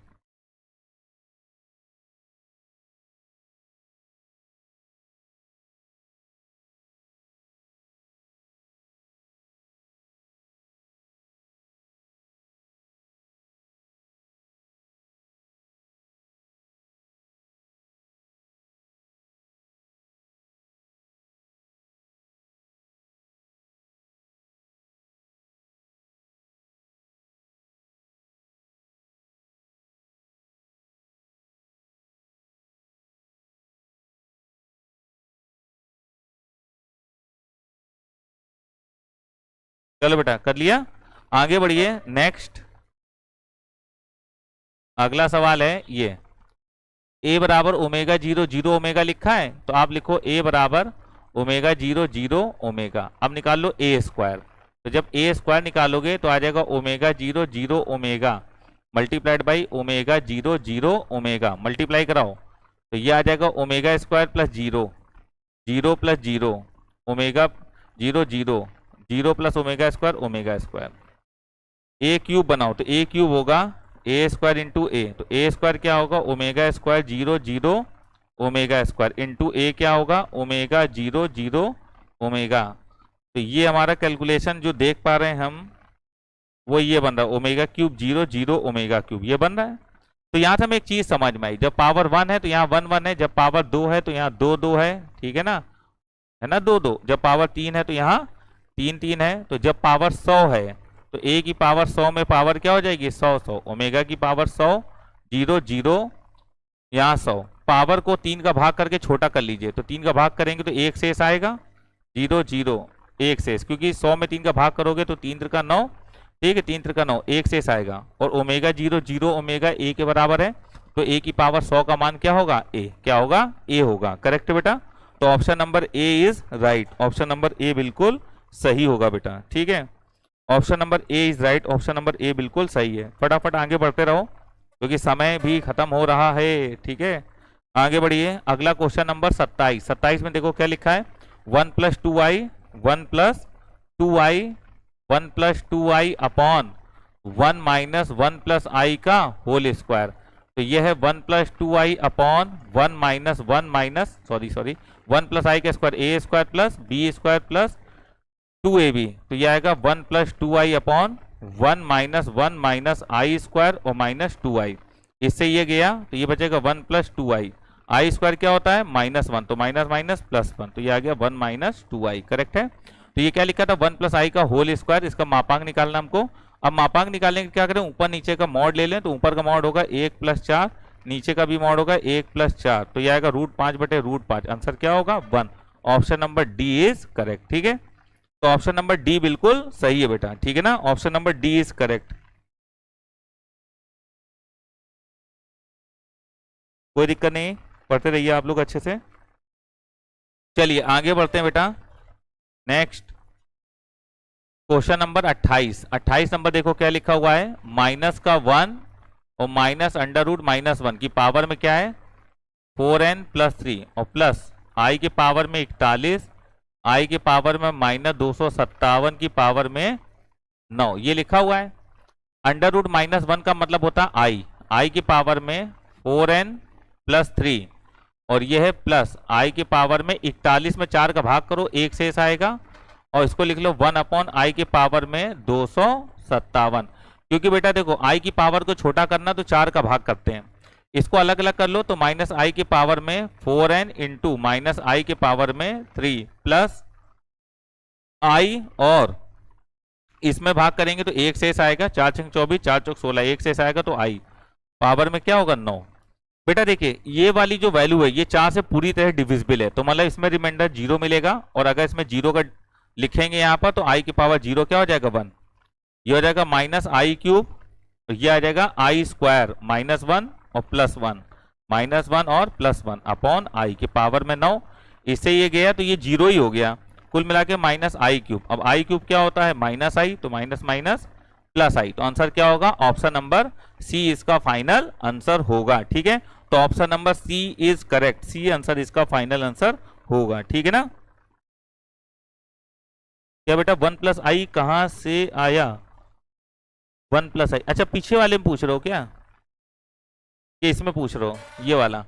चलो बेटा कर लिया, आगे बढ़िए। नेक्स्ट अगला सवाल है ये, ए बराबर ओमेगा 0 0 ओमेगा लिखा है, तो आप लिखो ए बराबर ओमेगा 0 0 ओमेगा। अब निकाल लो ए स्क्वायर, तो जब ए स्क्वायर निकालोगे तो आ जाएगा omega 0 0 omega multiplied by omega 0 0 omega, multiply कराओ तो ये आ जाएगा omega square plus 0 0 plus 0 omega 0 0 0 plus omega square, A cube बनाओ तो ए क्यूब होगा ए स्क्वायर इंटू ए, तो ए स्क्वायर क्या होगा? Omega square 0 0 omega square into A क्या होगा? Omega 0 0 omega. तो ये हमारा कैलकुलेशन जो देख पा रहे हैं हम, वो ये बन रहा है ओमेगा क्यूब 0 0 ओमेगा क्यूब, ये बन रहा है। तो यहाँ से हमें एक चीज समझ में आई, जब पावर 1 है तो यहाँ 1 1 है, जब पावर 2 है तो यहाँ 2 2 है, ठीक है ना, 2 2, जब पावर 3 है तो यहाँ 3 3 है, तो जब पावर 100 है तो ए की पावर 100 में पावर क्या हो जाएगी? 100 100, ओमेगा की पावर 100 0 0, यहाँ 100, पावर को 3 का भाग करके छोटा कर लीजिए, तो 3 का भाग करेंगे तो 1 शेष आएगा, 0 0 1 शेष, क्योंकि 100 में 3 का भाग करोगे तो 3 3 9, ठीक है, 3 3 9 1 शेष आएगा, और ओमेगा 0 0 ओमेगा ए के बराबर है, तो ए की पावर 100 का मान क्या होगा? ए, क्या होगा? ए होगा, करेक्ट बेटा, तो option number A is right, option number ए बिल्कुल सही होगा बेटा, ठीक है, option number A is right, option number ए बिल्कुल सही है। फटाफट आगे बढ़ते रहो क्योंकि समय भी खत्म हो रहा है, ठीक है, आगे बढ़िए। अगला क्वेश्चन नंबर 27, 27 में देखो क्या लिखा है, 1 + 2i 1 + 2i 1 + 2i upon 1 - 1 + i का होल स्क्वायर, तो यह है 1 + 2i अपॉन 1 - 1 + i का square, a square plus b square plus 2ab, तो यह आएगा 1 + 2i अपॉन 1 - 1 - i स्क्वायर और माइनस 2i, इससे ये गया तो ये बचेगा 1 + 2i, आई स्क्वायर क्या होता है? -1, तो माइनस माइनस +1, तो ये आ गया 1 - 2i, करेक्ट है। तो ये क्या लिखा था? 1 + i का होल स्क्वायर, इसका मापांक निकालना हमको। अब मापांक निकालने के क्या करें, ऊपर नीचे का मॉड ले लें, तो ऊपर का मॉड होगा 1 + 4, नीचे का भी मॉड होगा 1 + 4, तो यह आएगा √5/√5, आंसर क्या होगा? 1, option number D is correct, ठीक है, तो ऑप्शन नंबर डी बिल्कुल सही है बेटा, ठीक है ना, option number D is correct. कोई दिक्कत नहीं, पढ़ते रहिए आप लोग अच्छे से। चलिए आगे बढ़ते हैं बेटा, नेक्स्ट क्वेश्चन नंबर 28। 28 नंबर देखो क्या लिखा हुआ है, माइनस का 1 और माइनस अंडर रूट माइनस 1 की पावर में क्या है 4n प्लस 3 और प्लस आई के पावर में 41, आई के पावर में माइनस 257 की पावर में 9, ये लिखा हुआ है। अंडर रूट माइनस 1 का मतलब होता है आई की पावर में 4n प्लस 3 और ये है प्लस आई की पावर में 41 में 4 का भाग करो, एक शेष आएगा और इसको लिख लो 1 अपॉन आई के पावर में 257। क्योंकि बेटा देखो आई की पावर को छोटा करना तो 4 का भाग करते हैं, इसको अलग अलग कर लो तो माइनस आई के पावर में 4n इंटू माइनस आई के पावर में 3 प्लस आई और इसमें भाग करेंगे तो एक शेष आएगा, 4 छंग 24, 4 चौक 16, एक शेष आएगा तो आई पावर में क्या होगा 9। बेटा देखिए ये वाली जो वैल्यू है ये 4 से पूरी तरह डिविजिबल है, तो मतलब इसमें रिमाइंडर 0 मिलेगा और अगर इसमें 0 का लिखेंगे यहाँ पर तो आई की पावर 0 क्या हो जाएगा 1, ये हो जाएगा माइनस आई क्यूब, तो ये आ जाएगा आई स्क्वायर माइनस 1 और प्लस 1, माइनस 1 और प्लस 1 अपॉन आई की पावर में 9। इससे ये गया तो ये 0 ही हो गया, कुल मिला के माइनस आई क्यूब। अब आई क्यूब क्या होता है माइनस आई, तो माइनस माइनस प्लस आई, तो आंसर क्या होगा ऑप्शन नंबर सी इसका फाइनल आंसर होगा। ठीक है, तो option number C is correct, C answer इसका फाइनल आंसर होगा। ठीक है ना, क्या बेटा 1 प्लस आई कहां से आया, 1 प्लस आई, अच्छा पीछे वाले में पूछ रहे हो क्या, ये इसमें पूछ रहे हो ये वाला,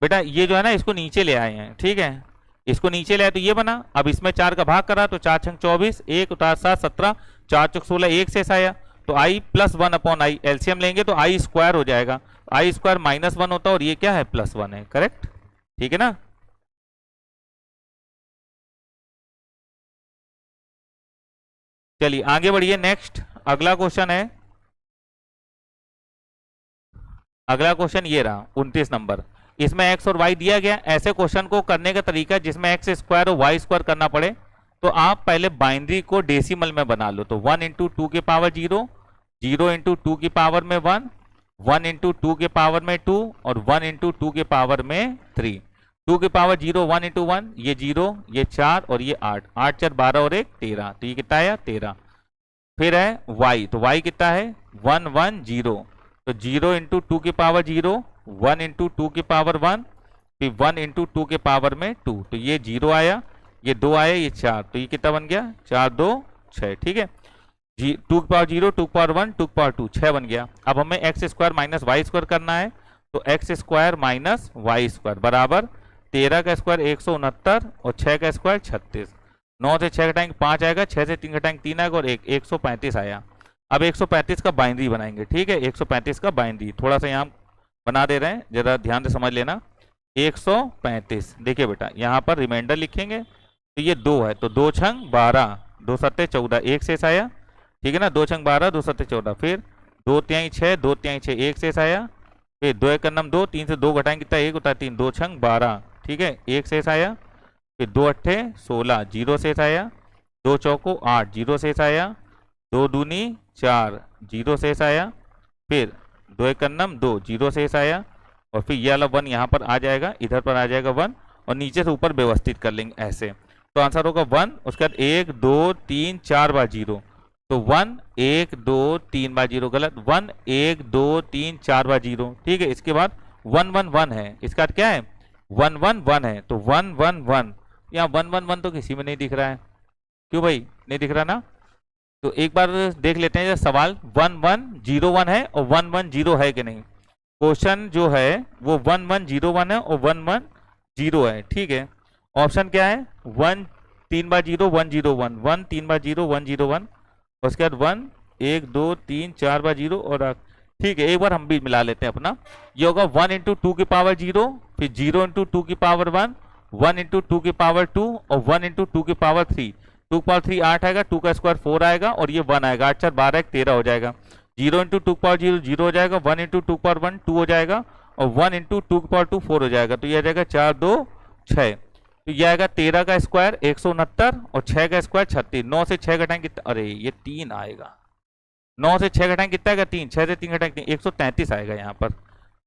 बेटा ये जो है ना इसको नीचे ले आए हैं। ठीक है, इसको नीचे ले आए तो ये बना, अब इसमें 4 का भाग करा तो 4 छंग 24, 1 उतार 7 17, 4 चौक 16, एक शेष आया तो आई प्लस 1 अपॉन आई, एलसीएम लेंगे तो आई स्क्वायर हो जाएगा, आई स्क्वायर माइनस 1 होता है और ये क्या है प्लस 1 है, करेक्ट। ठीक है ना, चलिए आगे बढ़िए, नेक्स्ट अगला क्वेश्चन है, अगला क्वेश्चन ये रहा 29 नंबर, इसमें x और y दिया गया। ऐसे क्वेश्चन को करने का तरीका जिसमें x स्क्वायर और y स्क्वायर करना पड़े तो आप पहले बाइनरी को डेसिमल में बना लो, तो 1 इंटू 2 के पावर 0, 0 इंटू 2 की पावर में 1, 1 इंटू 2 के पावर में 2 और 1 इंटू 2 के पावर में 3। 2 की पावर 0, 1 इंटू 1 ये 0, ये 4 और ये 8, 8 4 12 और 1 13, तो ये कितना आया 13। फिर है y, तो y कितना है 1 1 0, तो 0 इंटू 2 की पावर 0, 1 इंटू 2 की पावर 1, फिर 1 इंटू 2 के पावर में 2, तो ये 0 आया, ये 2 आया, ये 4, तो ये कितना बन गया 4 2 6। ठीक है, 2 की पावर 0, 2 की पावर 1, 2 की पावर 2, 6 बन गया। अब हमें X square minus Y square करना है, तो X square minus Y square बराबर 13 का स्क्वायर 169 और 6 का स्क्वायर 36, 9 से 6 घटाएंगे 5 आएगा, 6 से 3 घटाएंगे 3 आएगा और 135 आया। अब 135 का बाइनरी बनाएंगे। ठीक है, 135 का बाइनरी थोड़ा सा यहाँ बना दे रहे हैं, जरा ध्यान से समझ लेना। 135 देखिए बेटा यहाँ पर रिमाइंडर लिखेंगे तो ये 2 है, तो 2 छंग 12, 2 सत्ते 14, एक शेष आया। ठीक है ना, 2 छंग 12, 2 सत्ते 14, फिर 2 तिहाई 6, 2 तिहाई 6, एक शेष आया, फिर 2 एक नम 2, 3 से 2 घटाएंगे कितना 1 होता है 3, 2 छंग 12। ठीक है, एक शेष आया, फिर 2 अट्ठे 16, 0 शेष आया, 2 चौको 8, 0 शेष आया, 2 दूनी 4, 0 शेष आया, फिर 2 एक नम 2, 0 शेष आया और फिर ये वाला 1 यहाँ पर आ जाएगा, इधर पर आ जाएगा 1 और नीचे से ऊपर व्यवस्थित कर लेंगे ऐसे, तो आंसर होगा 1। उसके बाद 1 2 3 4 बार 0, तो 1 1 2 3 बार 0 गलत, 1 1 2 3 4 बार 0। ठीक है, इसके बाद 1 1 1 है, इसका अर्थ क्या है 1 1 1 है, तो 1 1 1, यहाँ 1 1 1 तो किसी में नहीं दिख रहा है, क्यों भाई नहीं दिख रहा ना, तो एक बार देख लेते हैं सवाल 1 1 0 1 है और 1 1 0 है कि नहीं। क्वेश्चन जो है वो 1 1 0 1 है और 1 1 0 है। ठीक है, ऑप्शन क्या है 1 3 बार 0 1 0 1, 1 3 बार 0 1 0 1, उसके बाद 1 1 2 3 4 बार 0 और ठीक है एक बार हम भी मिला लेते हैं अपना, ये होगा 1 इंटू 2 की पावर 0, फिर 0 इंटू 2 की पावर 1, 1 इंटू 2 की पावर 2 और 1 इंटू 2 की पावर 3, 2 की पावर 3 8 आएगा, 2 का स्क्वायर 4 आएगा और ये 1 आएगा, 8 4 12 13 हो जाएगा, 0 इंटू 2 की पावर 0 0 हो जाएगा, 1 इंटू 2 की पावर 1 2 हो जाएगा और 1 इंटू 2 की पावर 2 4 हो जाएगा, तो ये आ जाएगा 4 2 6, तो ये आएगा 13 का स्क्वायर 169 और 6 का स्क्वायर 36, 9 से 6 घटाएंगे कितना, अरे ये 3 आएगा, 9 से 6 घटाएंगे कितना आएगा 3, 6 से 3 घटाएंगे 133 आएगा यहाँ पर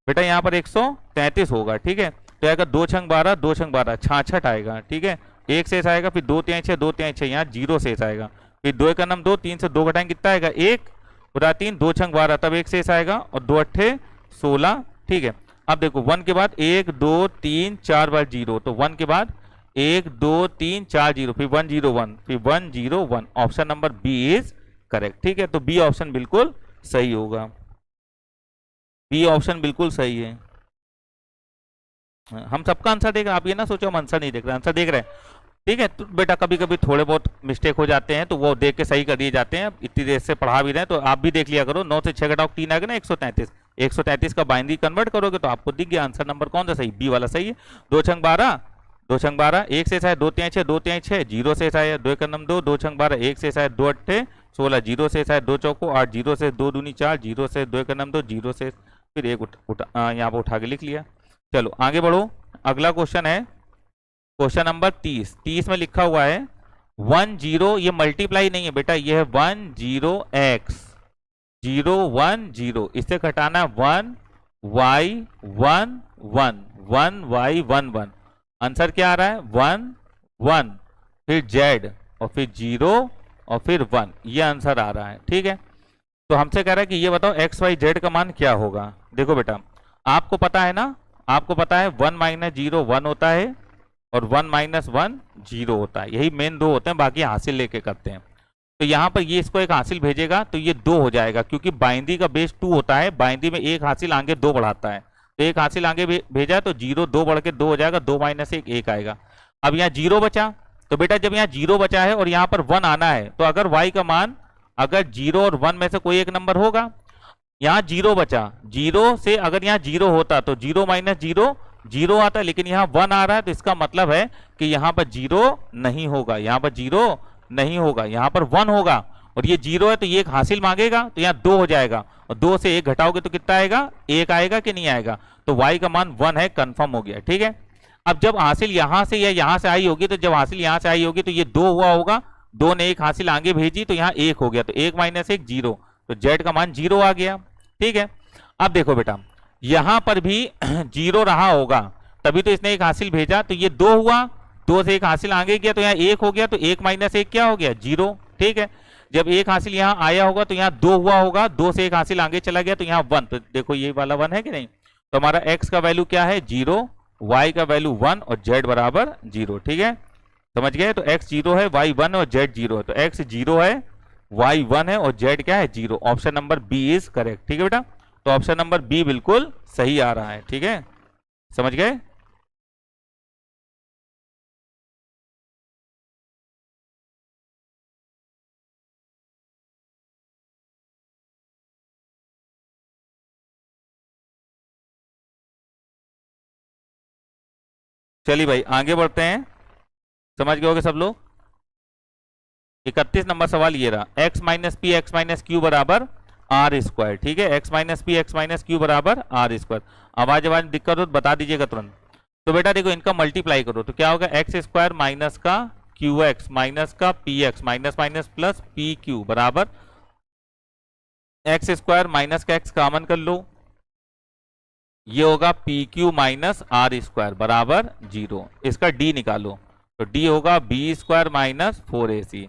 बेटा, यहाँ पर 133 होगा। ठीक है, तो आएगा 2 छंग 12, 2 छंग 12 66 आएगा। ठीक है, एक शेष आएगा, फिर 2 तिहाई 6, 2 तिहाई 6, यहाँ 0 शेष आएगा, फिर 2 का नम 2, 3 से 2 घटाएंगे कितना आएगा 1, उदा 3, 2 छंग 12, तब 1 शेष आएगा, और 2 अट्ठे 16। ठीक है, अब देखो 1 के बाद 1 2 3 4 बार 0, तो 1 के बाद 1 2 3 4 0, फिर 1 0 1, फिर 1 0 1, option number B is correct. ठीक है, तो बी ऑप्शन बिल्कुल सही होगा, बी ऑप्शन बिल्कुल सही है। हम सबका आंसर देख रहे हैं, आप ये ना सोचो हम आंसर नहीं देख रहे, आंसर देख रहे हैं। ठीक है, तो बेटा कभी कभी थोड़े बहुत मिस्टेक हो जाते हैं तो वो देख के सही कर दिए जाते हैं, इतनी देर से पढ़ा भी रहे हैं तो आप भी देख लिया करो। 9 से 6 घटाओ 3 आएगा ना 133, 133 का बाइनरी कन्वर्ट करोगे तो आपको दिख गया आंसर नंबर कौन सा सही, बी वाला सही है। 2 छंग 12, 2 छंग 12, 1 से आया 2 3 6, 2 3 6, 0 से आया 2 का नम 2, 2 छंग 12, 1 से आया 2 अट्ठे 16, 0 से आया 2 चौको 8, 0 से 2 दूनी 4, 0 से 2 का नम 2, 0 से फिर एक यहाँ पर उठा के लिख लिया। चलो आगे बढ़ो, अगला क्वेश्चन है क्वेश्चन नंबर 30। 30 में लिखा हुआ है 1 0, ये मल्टीप्लाई नहीं है बेटा, ये है 1 0 x 0 1 0, इससे घटाना 1 y 1 1 1 y 1 1, आंसर क्या आ रहा है 1 1, फिर z और फिर 0 और फिर 1, ये आंसर आ रहा है। ठीक है, तो हमसे कह रहा है कि ये बताओ x y z का मान क्या होगा। देखो बेटा आपको पता है ना, आपको पता है 1 माइनस 0 1 होता है और 1 माइनस 1 0 होता है, यही मेन दो होते हैं, बाकी हासिल लेके करते हैं। तो यहाँ पर ये इसको एक हासिल भेजेगा तो ये 2 हो जाएगा, क्योंकि बाइंदी का बेस 2 होता है, बाइंदी में एक हासिल आगे 2 बढ़ाता है, तो एक हासिल आगे भेजा तो 0 2 बढ़ के 2 हो जाएगा, 2 माइनस 1 1 आएगा। अब यहाँ 0 बचा, तो बेटा जब यहाँ 0 बचा है और यहाँ पर 1 आना है तो अगर y का मान अगर 0 और 1 में से कोई एक नंबर होगा, यहाँ 0 बचा, 0 से अगर यहाँ 0 होता तो 0 माइनस 0 0 आता है, लेकिन यहाँ 1 आ रहा है तो इसका मतलब है कि यहाँ पर 0 नहीं होगा, यहाँ पर 0 नहीं होगा, यहाँ पर 1 होगा, और ये 0 है तो ये एक हासिल मांगेगा तो यहाँ 2 हो जाएगा, और 2 से 1 घटाओगे तो कितना आएगा 1 आएगा कि नहीं आएगा, तो y का मान 1 है, कंफर्म हो गया। ठीक है, अब जब हासिल यहाँ से या यहाँ से आई होगी, तो जब हासिल यहाँ से आई होगी तो ये 2 हुआ होगा, 2 ने एक हासिल आगे भेजी तो यहाँ 1 हो गया, तो 1 माइनस 1 0, तो z का मान 0 आ गया। ठीक है, अब देखो बेटा यहां पर भी 0 रहा होगा, तभी तो इसने एक हासिल भेजा, तो ये 2 हुआ, 2 से एक हासिल आगे गया तो यहाँ 1 हो गया, तो 1 माइनस 1 क्या हो गया 0। ठीक है, जब एक हासिल यहाँ आया होगा तो यहाँ 2 हुआ होगा, 2 से एक हासिल आगे चला गया तो यहाँ 1, तो देखो ये वाला 1 है कि नहीं, तो हमारा x का वैल्यू क्या है 0, y का वैल्यू 1 और z बराबर 0। ठीक है, समझ गए, तो x 0 है, y 1 और z 0 है, तो x 0 है, y 1 है और z क्या है 0, option number B is correct. ठीक है बेटा, तो ऑप्शन नंबर बी बिल्कुल सही आ रहा है। ठीक है, समझ गए। चलिए भाई आगे बढ़ते हैं, समझ गए होगे सब लोग। 31 नंबर सवाल ये रहा, x minus P X minus Q बराबर आर स्क्वायर। ठीक है, x minus P X minus Q बराबर आर स्क्वायर। आवाज दिक्कत हो तो बता दीजिएगा तुरंत। तो बेटा देखो इनका मल्टीप्लाई करो तो क्या होगा एक्स स्क्वायर माइनस का क्यू एक्स माइनस का P X minus minus plus P Q बराबर एक्स स्क्वायर माइनस का एक्स कॉमन कर लो, ये होगा P Q minus R square बराबर 0। इसका डी निकालो तो डी होगा बी स्क्वायर माइनस 4ac,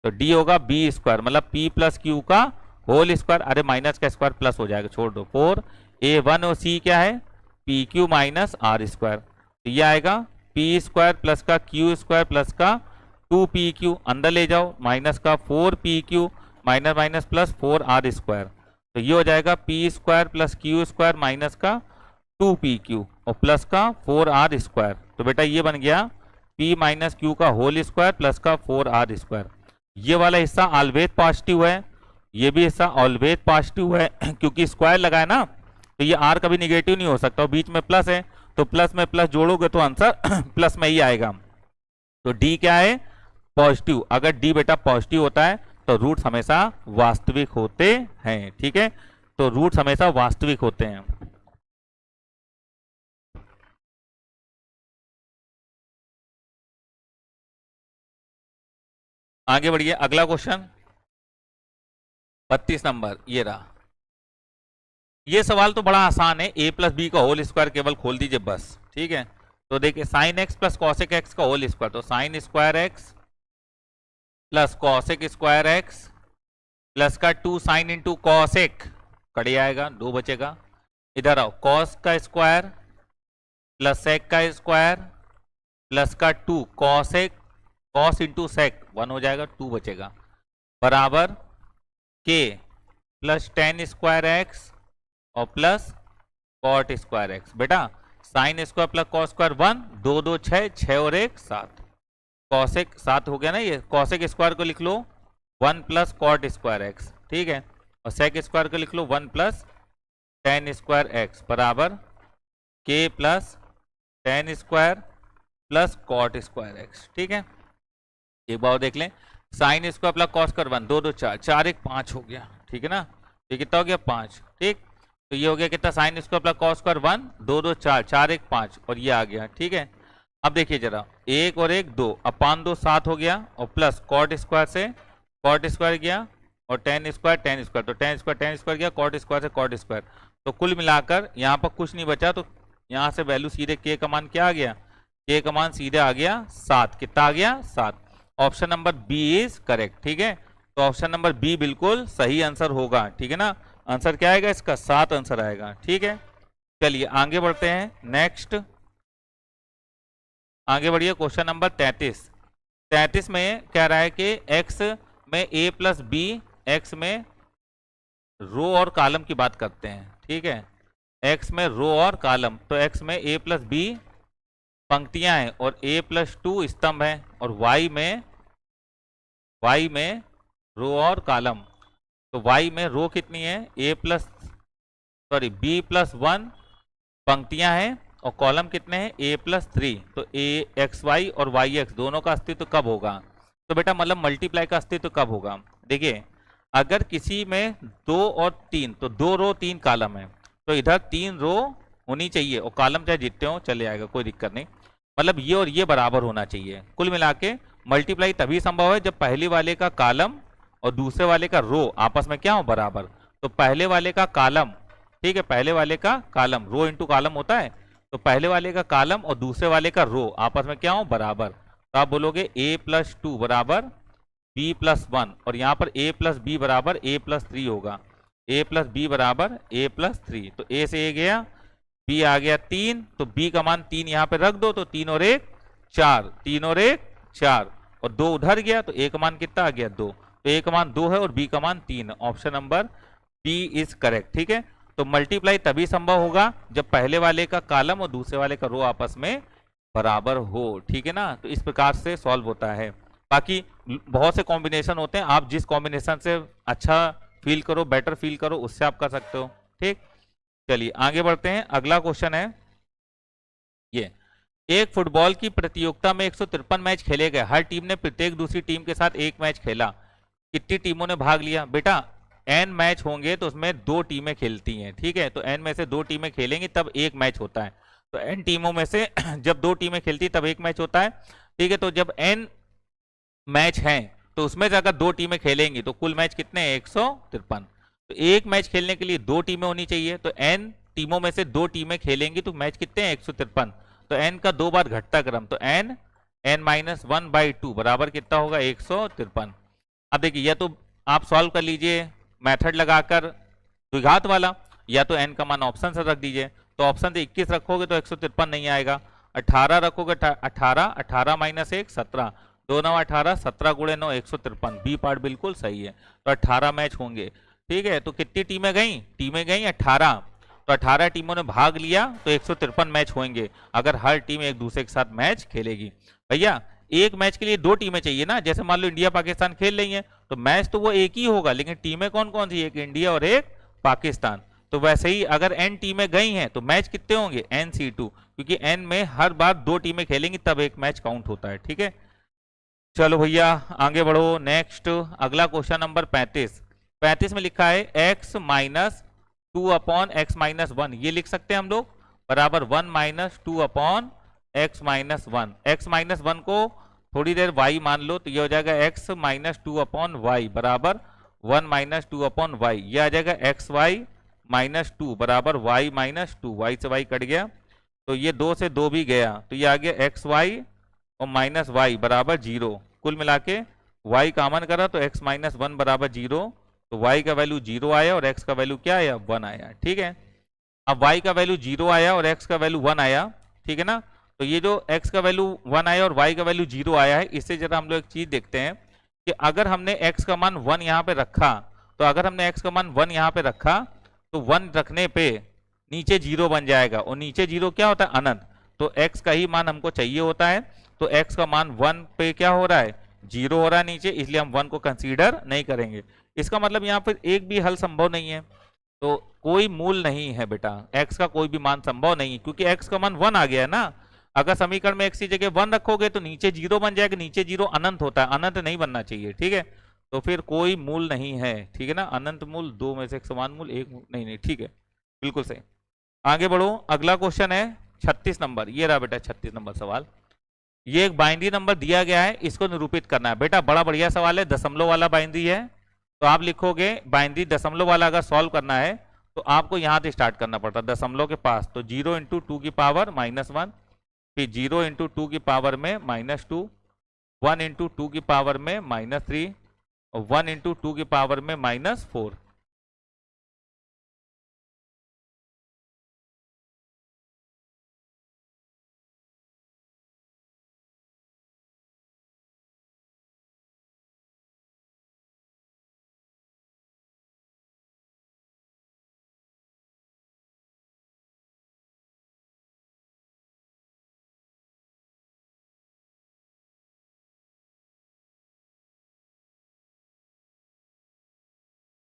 तो डी होगा बी स्क्वायर मतलब पी प्लस क्यू का होल स्क्वायर, अरे माइनस का स्क्वायर प्लस हो जाएगा, छोड़ दो, 4a1 और सी क्या है P Q minus R square, तो ये आएगा पी स्क्वायर प्लस का क्यू स्क्वायर प्लस का 2pq, अंदर ले जाओ माइनस का 4pq minus minus plus 4r square, तो ये हो जाएगा P square plus Q square minus का 2pq और प्लस का 4r स्क्वायर, तो बेटा ये बन गया p माइनस क्यू का होल स्क्वायर प्लस का 4r स्क्वायर। ये वाला हिस्सा ऑलवेज पॉजिटिव है, ये भी हिस्सा ऑलवेज पॉजिटिव है क्योंकि स्क्वायर लगा है ना, तो ये r कभी निगेटिव नहीं हो सकता, और बीच में प्लस है तो प्लस में प्लस जोड़ोगे तो आंसर प्लस में ही आएगा। तो d क्या है पॉजिटिव, अगर d बेटा पॉजिटिव होता है तो रूट्स हमेशा वास्तविक होते हैं। ठीक है, तो रूट्स हमेशा वास्तविक होते हैं। आगे बढ़िए, अगला क्वेश्चन 32 नंबर ये रहा। ये सवाल तो बड़ा आसान है, a प्लस बी का होल स्क्वायर केवल खोल दीजिए बस। ठीक है, तो देखिए sine x plus cosec x का होल स्क्वायर, तो sine square x plus cosec square x plus का 2 साइन इंटू कॉसेक, कट आएगा, 2 बचेगा। इधर आओ, कॉस का स्क्वायर प्लस सेक का स्क्वायर प्लस का 2 कॉसेक, कॉस इंटू सेक 1 हो जाएगा, 2 बचेगा, बराबर के प्लस टेन स्क्वायर एक्स और प्लस कॉट स्क्वायर एक्स। बेटा sign square plus cos square 1, 2 2 6, 6 और 1 7, कॉसेक 7 हो गया ना। ये कॉसेक स्क्वायर को लिख लो 1 प्लस कॉट स्क्वायर एक्स, ठीक है, और सेक स्क्वायर को लिख लो 1 प्लस टेन स्क्वायर एक्स बराबर के plus tan square plus cot square X, ठीक है। एक बार देख लें, sine square plus cos square 1, 2 2 4, 4 1 5 हो गया, ठीक है ना। ये कितना हो गया 5, ठीक। तो ये हो गया कितना, sign square plus cos square 1, 2 2 4, 4 1 5 और ये आ गया, ठीक है। अब देखिए जरा, 1 और 1 2, अपान 2 7 हो गया और प्लस कॉट स्क्वायर से कॉट स्क्वायर गया और टेन स्क्वायर तो टेन स्क्वायर गया, कॉट स्क्वायर से कॉट स्क्वायर, तो कुल मिलाकर यहाँ पर कुछ नहीं बचा, तो यहाँ से वैल्यू सीधे के का मान क्या आ गया, के का मान सीधे आ गया 7। कितना आ गया 7। Option number B is correct, ठीक है। तो ऑप्शन नंबर बी बिल्कुल सही आंसर होगा, ठीक है ना। आंसर क्या आएगा इसका, 7 आंसर आएगा, ठीक है। चलिए आगे बढ़ते हैं, नेक्स्ट आगे बढ़िए, क्वेश्चन नंबर 33। 33 में कह रहा है कि x में a प्लस बी, एक्स में रो और कॉलम की बात करते हैं, ठीक है। x में रो और कॉलम, तो x में a प्लस बी पंक्तियां हैं और a प्लस 2 स्तंभ हैं, और y में रो और कॉलम, तो y में रो कितनी है, b प्लस 1 पंक्तियां हैं और कॉलम कितने हैं, a प्लस 3, तो xy और yx दोनों का अस्तित्व कब होगा। तो बेटा मतलब मल्टीप्लाई का अस्तित्व कब होगा, देखिए अगर किसी में 2 और 3, तो 2 रो 3 कॉलम है, तो इधर 3 रो होनी चाहिए और कॉलम चाहे जितने हो चले आएगा, कोई दिक्कत नहीं। मतलब ये और ये बराबर होना चाहिए। कुल मिला के मल्टीप्लाई तभी संभव है जब पहले वाले का कॉलम और दूसरे वाले का रो आपस में क्या हो, बराबर। तो पहले वाले का कॉलम, ठीक है, पहले वाले का कॉलम, रो इंटू कॉलम होता है, तो पहले वाले का कॉलम और दूसरे वाले का रो आपस में क्या हो, बराबर। तो आप बोलोगे a प्लस 2 बराबर b प्लस 1, और यहाँ पर a प्लस बी बराबर a प्लस 3 होगा, a प्लस बी बराबर a प्लस 3, तो a से a गया, b आ गया 3, तो b का मान 3 यहाँ पे रख दो, तो 3 और 1 4, 3 और 1 4 और 2 उधर गया, तो a का मान कितना आ गया 2, तो a का मान 2 है और b का मान 3। Option number b is correct, ठीक है। तो मल्टीप्लाई तभी संभव होगा जब पहले वाले का कॉलम और दूसरे वाले का रो आपस में बराबर हो, ठीक है ना। तो इस प्रकार से सॉल्व होता है। बाकी बहुत से कॉम्बिनेशन होते हैं, आप जिस कॉम्बिनेशन से अच्छा फील करो, बेटर फील करो, उससे आप कर सकते हो, ठीक। चलिए आगे बढ़ते हैं, अगला क्वेश्चन है ये, एक फुटबॉल की प्रतियोगिता में 153 मैच खेले गए, हर टीम ने प्रत्येक दूसरी टीम के साथ एक मैच खेला, कितनी टीमों ने भाग लिया। बेटा n मैच होंगे तो उसमें 2 टीमें खेलती हैं, ठीक है, तो n में से 2 टीमें खेलेंगी तब एक मैच होता है, तो n टीमों में से जब 2 टीमें खेलती तब एक मैच होता है, ठीक है। तो जब n मैच हैं तो उसमें से अगर 2 टीमें खेलेंगी तो कुल मैच कितने हैं, 153। तो एक मैच खेलने के लिए 2 टीमें होनी चाहिए, तो n टीमों में से 2 टीमें खेलेंगी तो मैच कितने हैं, 153। तो n का 2 बार घटता क्रम, तो n माइनस 1/2 बराबर कितना होगा, 153। अब देखिए या तो आप सॉल्व कर लीजिए मेथड लगाकर द्विघात वाला, या तो n का मान ऑप्शन से रख दीजिए। तो ऑप्शन से 21 रखोगे तो 153 नहीं आएगा, 18 रखोगे 18 माइनस 1 17, 2 9 18, 17 गुणे 9 153, बी पार्ट बिल्कुल सही है। तो 18 मैच होंगे, ठीक है। तो कितनी टीमें गई, 18, तो 18 टीमों ने भाग लिया तो 153 मैच होंगे अगर हर टीम एक दूसरे के साथ मैच खेलेगी। भैया एक मैच के लिए 2 टीमें चाहिए ना, जैसे मान लो इंडिया पाकिस्तान खेल रही हैं तो मैच तो वो एक ही होगा, लेकिन टीमें कौन कौन सी, एक इंडिया और एक पाकिस्तान। तो वैसे ही अगर n टीमें गई हैं तो मैच कितने होंगे, NC2, क्योंकि n में हर बार 2 टीमें खेलेंगी तब एक मैच काउंट होता है, ठीक है। चलो भैया आगे बढ़ो, नेक्स्ट अगला क्वेश्चन नंबर 35 में लिखा है x minus 2 upon x minus 1, ये लिख सकते हैं हम लोग, बराबर 1 minus 2 upon x minus 1। x minus 1 को थोड़ी देर y मान लो तो ये हो जाएगा x माइनस 2 अपॉन वाई बराबर 1 माइनस 2 अपॉन वाई, ये आ जाएगा एक्स वाई माइनस 2 बराबर y माइनस 2, वाई से y कट गया, तो ये 2 से 2 भी गया, तो ये आ गया एक्स वाई और माइनस वाई बराबर 0, कुल मिला के y कॉमन करा तो x माइनस 1 बराबर 0, तो y का वैल्यू 0 आया और x का वैल्यू क्या आया 1 आया। ठीक है, अब y का वैल्यू 0 आया और x का वैल्यू 1 आया, ठीक है ना। तो ये जो x का वैल्यू 1 आया और y का वैल्यू 0 आया है, इससे जरा हम लोग एक चीज देखते हैं कि अगर हमने x का मान 1 यहाँ पे रखा, तो अगर हमने x का मान 1 यहाँ पे रखा तो 1 रखने पे नीचे 0 बन जाएगा, और नीचे 0 क्या होता है अनंत, तो x का ही मान हमको चाहिए होता है। तो x का मान 1 पे क्या हो रहा है 0 हो रहा है नीचे, इसलिए हम 1 को कंसीडर नहीं करेंगे। इसका मतलब यहाँ पर एक भी हल संभव नहीं है, तो कोई मूल नहीं है बेटा, x का कोई भी मान संभव नहीं है, क्योंकि x का मान 1 आ गया है ना। अगर समीकरण में x की जगह 1 रखोगे तो नीचे 0 बन जाएगा, नीचे 0 अनंत होता है, अनंत नहीं बनना चाहिए। ठीक है, तो फिर कोई मूल नहीं है, ठीक है ना। अनंत मूल 2 में से एक समान मूल, एक मूल नहीं, नहीं ठीक है, बिल्कुल सही। आगे बढ़ो, अगला क्वेश्चन है 36 नंबर, ये रहा बेटा 36 नंबर सवाल। ये एक बाइनरी नंबर दिया गया है, इसको निरूपित करना है। बेटा बड़ा बढ़िया सवाल है, दशमलव वाला बाइनरी है, तो आप लिखोगे बाइनरी दशमलव वाला अगर सॉल्व करना है तो आपको यहां से स्टार्ट करना पड़ता है दशमलव के पास। तो 0 इंटू 2 की पावर -1, फिर 0 इंटू 2 की पावर में -2, 1 इंटू 2 की पावर में -3 और 1 इंटू 2 की पावर में -4।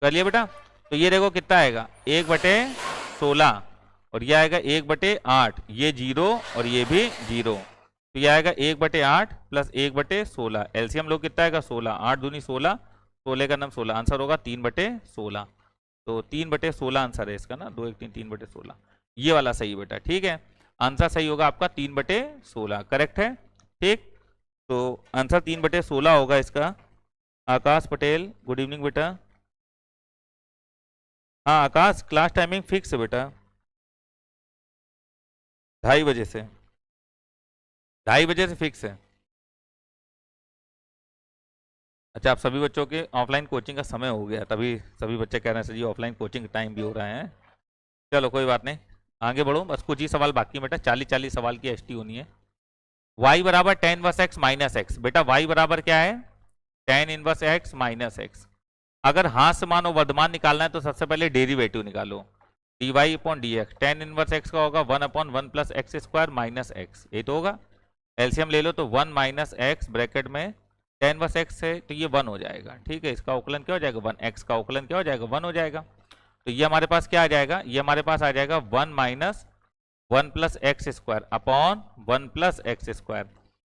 कर लिया बेटा, तो ये देखो कितना आएगा 1/16 और ये आएगा 1/8, ये 0 और ये भी 0, तो ये आएगा 1/8 प्लस 1/16। एलसीएम लोग कितना आएगा 16, 8 दूनी 16, 16 का नाम 16, आंसर होगा 3/16। तो 3/16 आंसर है इसका ना, 2 1 3 3/16, ये वाला सही बेटा। ठीक है, आंसर सही होगा आपका 3/16, करेक्ट है। ठीक, तो आंसर 3/16 होगा इसका। आकाश पटेल गुड इवनिंग बेटा। हाँ आकाश, क्लास टाइमिंग फिक्स है बेटा, 2:30 बजे से, 2:30 बजे से फिक्स है। अच्छा, आप सभी बच्चों के ऑफलाइन कोचिंग का समय हो गया, तभी सभी बच्चे कह रहे हैं सर जी ऑफलाइन कोचिंग टाइम भी हो रहा है। चलो कोई बात नहीं, आगे बढ़ो, बस कुछ ही सवाल बाकी बेटा, 40 सवाल की एसटी होनी है। y बराबर tan inverse x minus x. बेटा y बराबर क्या है tan inverse x minus x. अगर हाथ से मानो वर्धमान निकालना है तो सबसे पहले डेरिवेटिव निकालो, dy upon D x. Tan inverse x का होगा 1/1 plus x square minus x, ये तो होगा। एलसीएम ले लो तो 1 माइनस एक्स ब्रैकेट में टेन इनवर्स एक्स है तो ये 1 हो जाएगा। ठीक है, इसका अवकलन क्या हो जाएगा 1, एक्स का अवकलन क्या हो जाएगा 1 हो जाएगा। तो ये हमारे पास क्या आ जाएगा, ये हमारे पास आ जाएगा 1 minus 1 plus x square upon 1 plus x square.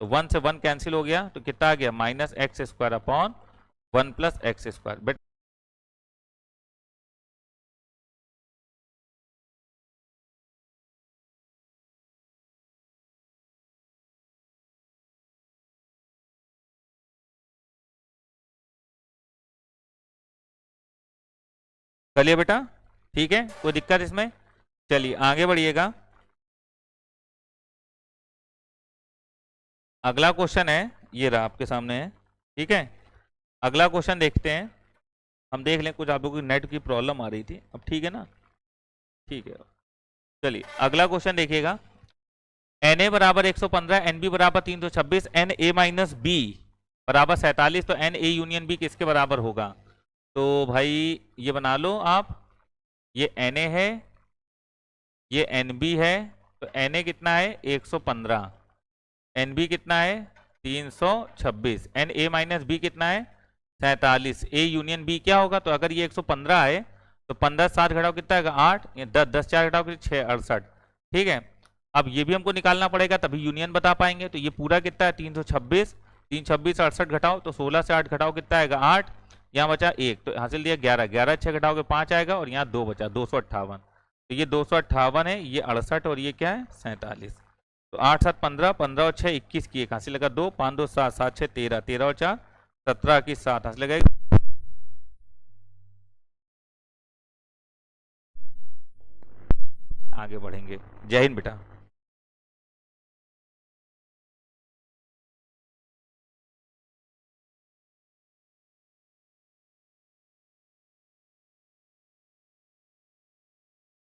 तो 1 से 1 कैंसिल हो गया, तो कितना आ गया minus x square upon 1 plus x square. चलिए बेटा, ठीक है, कोई दिक्कत इसमें। चलिए आगे बढ़िएगा, अगला क्वेश्चन है, ये रहा आपके सामने है। ठीक है, अगला क्वेश्चन देखते हैं, हम देख लें, कुछ आप लोगों की नेट की प्रॉब्लम आ रही थी, अब ठीक है ना। ठीक है, चलिए अगला क्वेश्चन देखिएगा। Na बराबर 115, Nb बराबर 326, Na माइनस बी बराबर 47, तो Na यूनियन बी किसके बराबर होगा। तो भाई ये बना लो आप, ये Na है, ये Nb है, तो Na कितना है 115, Nb कितना है 326, Na माइनस बी कितना है 47, A यूनियन बी क्या होगा। तो अगर ये 115 है तो 15 7 घटाओ कितना है 8, ये 10 10 4 घटाओ 6 68। ठीक है, अब ये भी हमको निकालना पड़ेगा तभी यूनियन बता पाएंगे। तो ये पूरा कितना है 326, 326 68 घटाओ, तो 16 से 8 घटाओ कितना आएगा 8, यहाँ बचा 1, तो हासिल दिया 11, 11 6 घटाओगे 5 आएगा, और यहाँ 2 बचा 258। तो ये 258 है, ये 68 और ये क्या है 47। तो 8 7 15, 15 और 6 21 की एक हासिल लगा 2, 5 2 7, 7 6 13, 13 और 4 17 की 7 हासिल लगा। आगे बढ़ेंगे, जय हिंद बेटा।